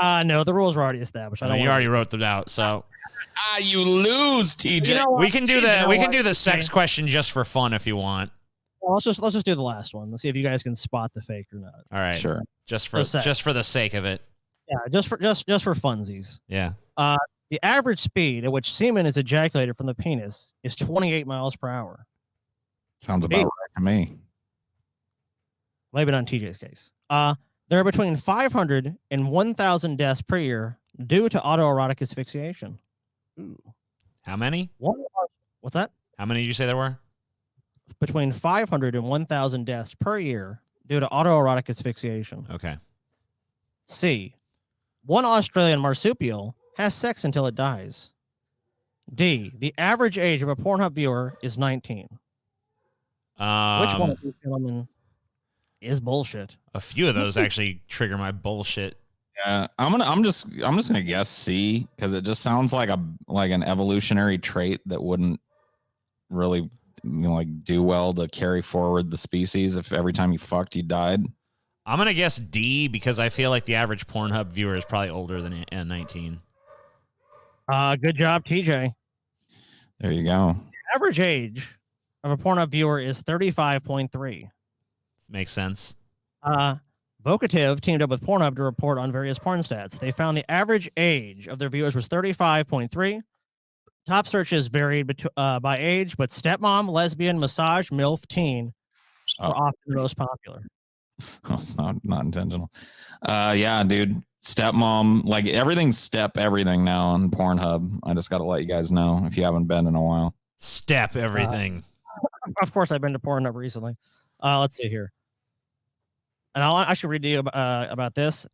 no, the rules were already established. I mean, you already wrote them out, so. You lose, TJ. You know we can do the sex question just for fun if you want. Well, let's just do the last one. Let's see if you guys can spot the fake or not. All right, Sure. Just for the sake of it. Yeah, just for funsies. Yeah. The average speed at which semen is ejaculated from the penis is 28 miles per hour. Sounds about right to me. Maybe not in TJ's case. There are between 500 and 1,000 deaths per year due to autoerotic asphyxiation. Ooh. How many? What's that? How many did you say there were? Between 500 and 1,000 deaths per year due to autoerotic asphyxiation. Okay. C. One Australian marsupial has sex until it dies. D. The average age of a Pornhub viewer is 19. Which one of these gentlemen is bullshit? A few of those actually trigger my bullshit. Yeah, I'm just gonna guess C because it just sounds like an evolutionary trait that wouldn't really do well to carry forward the species if every time you fucked you died. I'm gonna guess D because I feel like the average Pornhub viewer is probably older than 19. Good job, TJ. There you go. The average age of a Pornhub viewer is 35.3. Makes sense. Vocative teamed up with Pornhub to report on various porn stats. They found the average age of their viewers was 35.3. Top searches varied by age, but stepmom, lesbian, massage, MILF, teen were often the most popular. Oh, it's not intentional. Yeah, dude. Stepmom, like everything's step everything now on Pornhub. I just got to let you guys know if you haven't been in a while. Step everything. Of course, I've been to Pornhub recently. Let's see here. And I should read to you about this.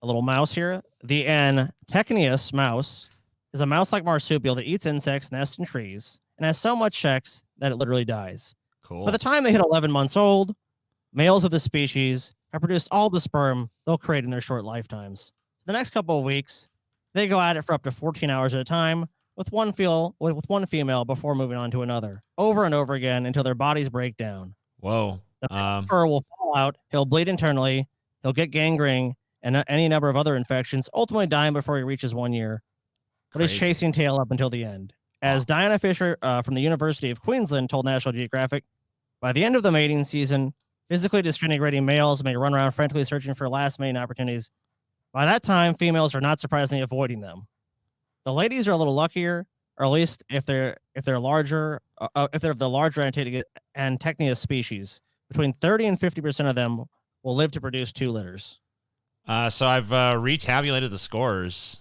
A little mouse here. The Antechnius mouse is a mouse-like marsupial that eats insects, nests in trees, and has so much sex that it literally dies. Cool. By the time they hit 11 months old, males of the species have produced all the sperm they'll create in their short lifetimes. The next couple of weeks, they go at it for up to 14 hours at a time with one female before moving on to another, over and over again until their bodies break down. Whoa. The fur will fall out, he'll bleed internally, he'll get gangrene, and any number of other infections, ultimately dying before he reaches 1 year. But he's chasing tail up until the end. As Diana Fisher from the University of Queensland told National Geographic, by the end of the mating season, physically disintegrating males may run around frantically searching for last mating opportunities. By that time, females are not surprisingly avoiding them. The ladies are a little luckier, or at least if they're larger, if they're the larger Antechnius species. Between 30 and 50% of them will live to produce 2 litters. So I've retabulated the scores,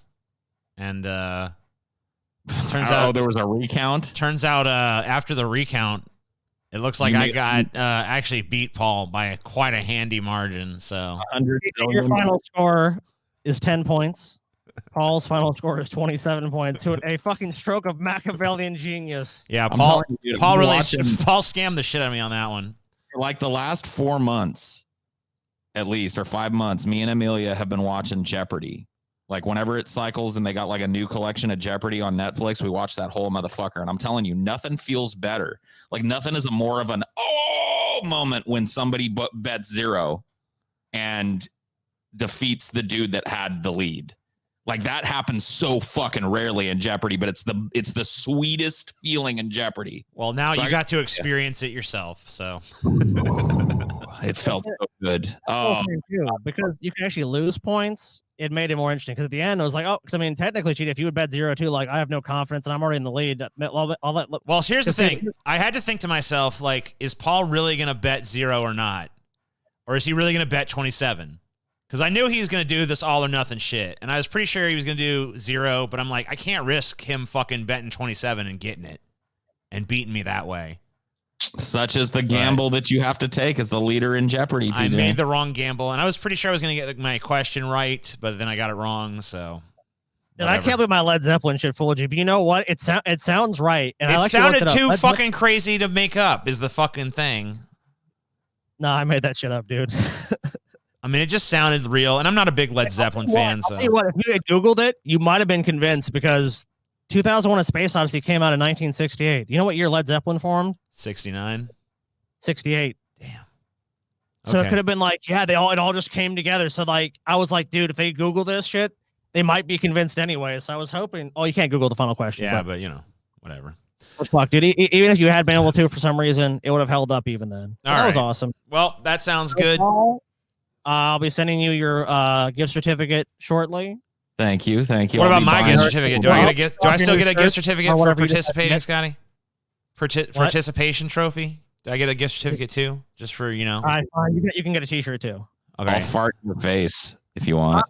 and turns out there was a recount. Turns out after the recount, it looks like I got actually beat Paul by quite a handy margin. So your final score is 10 points. Paul's final score is 27 points. To a fucking stroke of Machiavellian genius. Yeah, Paul scammed the shit out of me on that one. For like the last 4 months, at least, or 5 months, me and Amelia have been watching Jeopardy. Like whenever it cycles and they got like a new collection of Jeopardy on Netflix, we watch that whole motherfucker. And I'm telling you, nothing feels better. Like nothing is more of an moment when somebody bets 0 and defeats the dude that had the lead. Like that happens so fucking rarely in Jeopardy, but it's the sweetest feeling in Jeopardy. Well, now you got to experience it yourself. So it felt so good. Because you can actually lose points. It made it more interesting because at the end, I was like, because I mean, technically, cheat if you would bet 0-2, like I have no confidence and I'm already in the lead. Well, here's the thing. I had to think to myself, like, is Paul really going to bet 0 or not? Or is he really going to bet 27? Because I knew he was going to do this all or nothing shit. And I was pretty sure he was going to do 0, but I'm like, I can't risk him fucking betting 27 and getting it and beating me that way. Such is the gamble that you have to take as the leader in Jeopardy, TJ. I made the wrong gamble, and I was pretty sure I was going to get my question right, but then I got it wrong, so... And I can't believe my Led Zeppelin shit fooled you, but you know what? It sounds right. And it sounded too fucking crazy to make up is the fucking thing. No, I made that shit up, dude. I mean, it just sounded real, and I'm not a big Led Zeppelin fan, so... I'll tell you what, if you had Googled it, you might have been convinced, because 2001: A Space Odyssey came out in 1968. You know what year Led Zeppelin formed? 69. 68. Damn. So it could have been like, yeah, it all just came together. So like, I was like, dude, if they Google this shit, they might be convinced anyway. So I was hoping. Oh, you can't Google the final question. Yeah, but you know, whatever. Fuck, dude. Even if you had been able to for some reason, it would have held up even then. That was awesome. Well, that sounds good. I'll be sending you your gift certificate shortly. Thank you. What about my gift certificate? Do I still get a gift certificate for participating, Scotty? Participation trophy? Do I get a gift certificate too? Just for, you know? All right, fine. You can get a t-shirt too. Okay. I'll fart in your face if you want.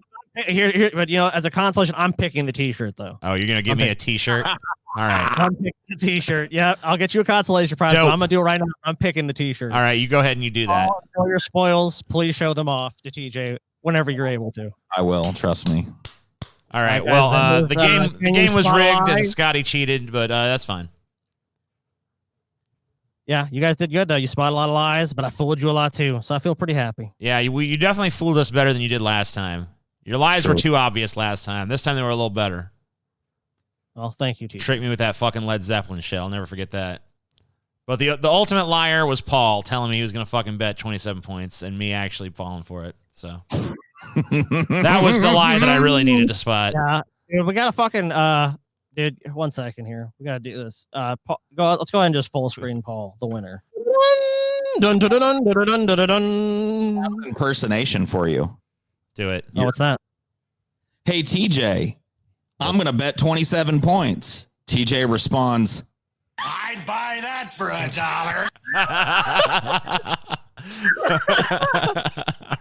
Here, but you know, as a consolation, I'm picking the t-shirt though. Oh, you're gonna give me a t-shirt? All right. I'm picking the t-shirt. Yeah, I'll get you a consolation prize. But I'm gonna do it right now. I'm picking the t-shirt. All right, you go ahead and you do that. All your spoils, please show them off to TJ whenever you're able to. I will. Trust me. All right. Well, the game was rigged and Scotty cheated, but that's fine. Yeah, you guys did good though. You spotted a lot of lies, but I fooled you a lot too, so I feel pretty happy. Yeah, you definitely fooled us better than you did last time. Your lies were too obvious last time. This time they were a little better. Well, thank you, TJ. Tricked me with that fucking Led Zeppelin shit. I'll never forget that. But the ultimate liar was Paul telling me he was gonna fucking bet 27 points and me actually falling for it. So that was the lie that I really needed to spot. Yeah, dude, we gotta fucking dude. 1 second here. We gotta do this. Paul, let's go ahead and just full screen Paul, the winner. Dun, dun, dun, dun, dun, dun, dun, dun. Impersonation for you. Do it. Oh, what's that? Hey, TJ, I'm going to bet 27 points. TJ responds, I'd buy that for $1.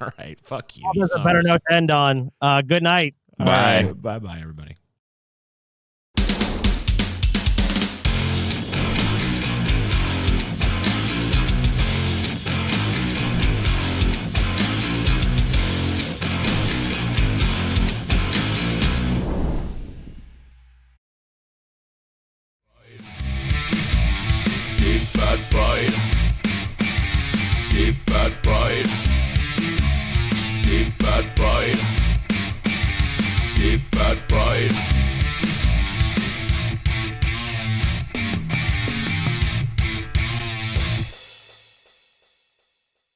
All right. Fuck you. There's a better note to end on. Good night. bye. Bye-bye, everybody.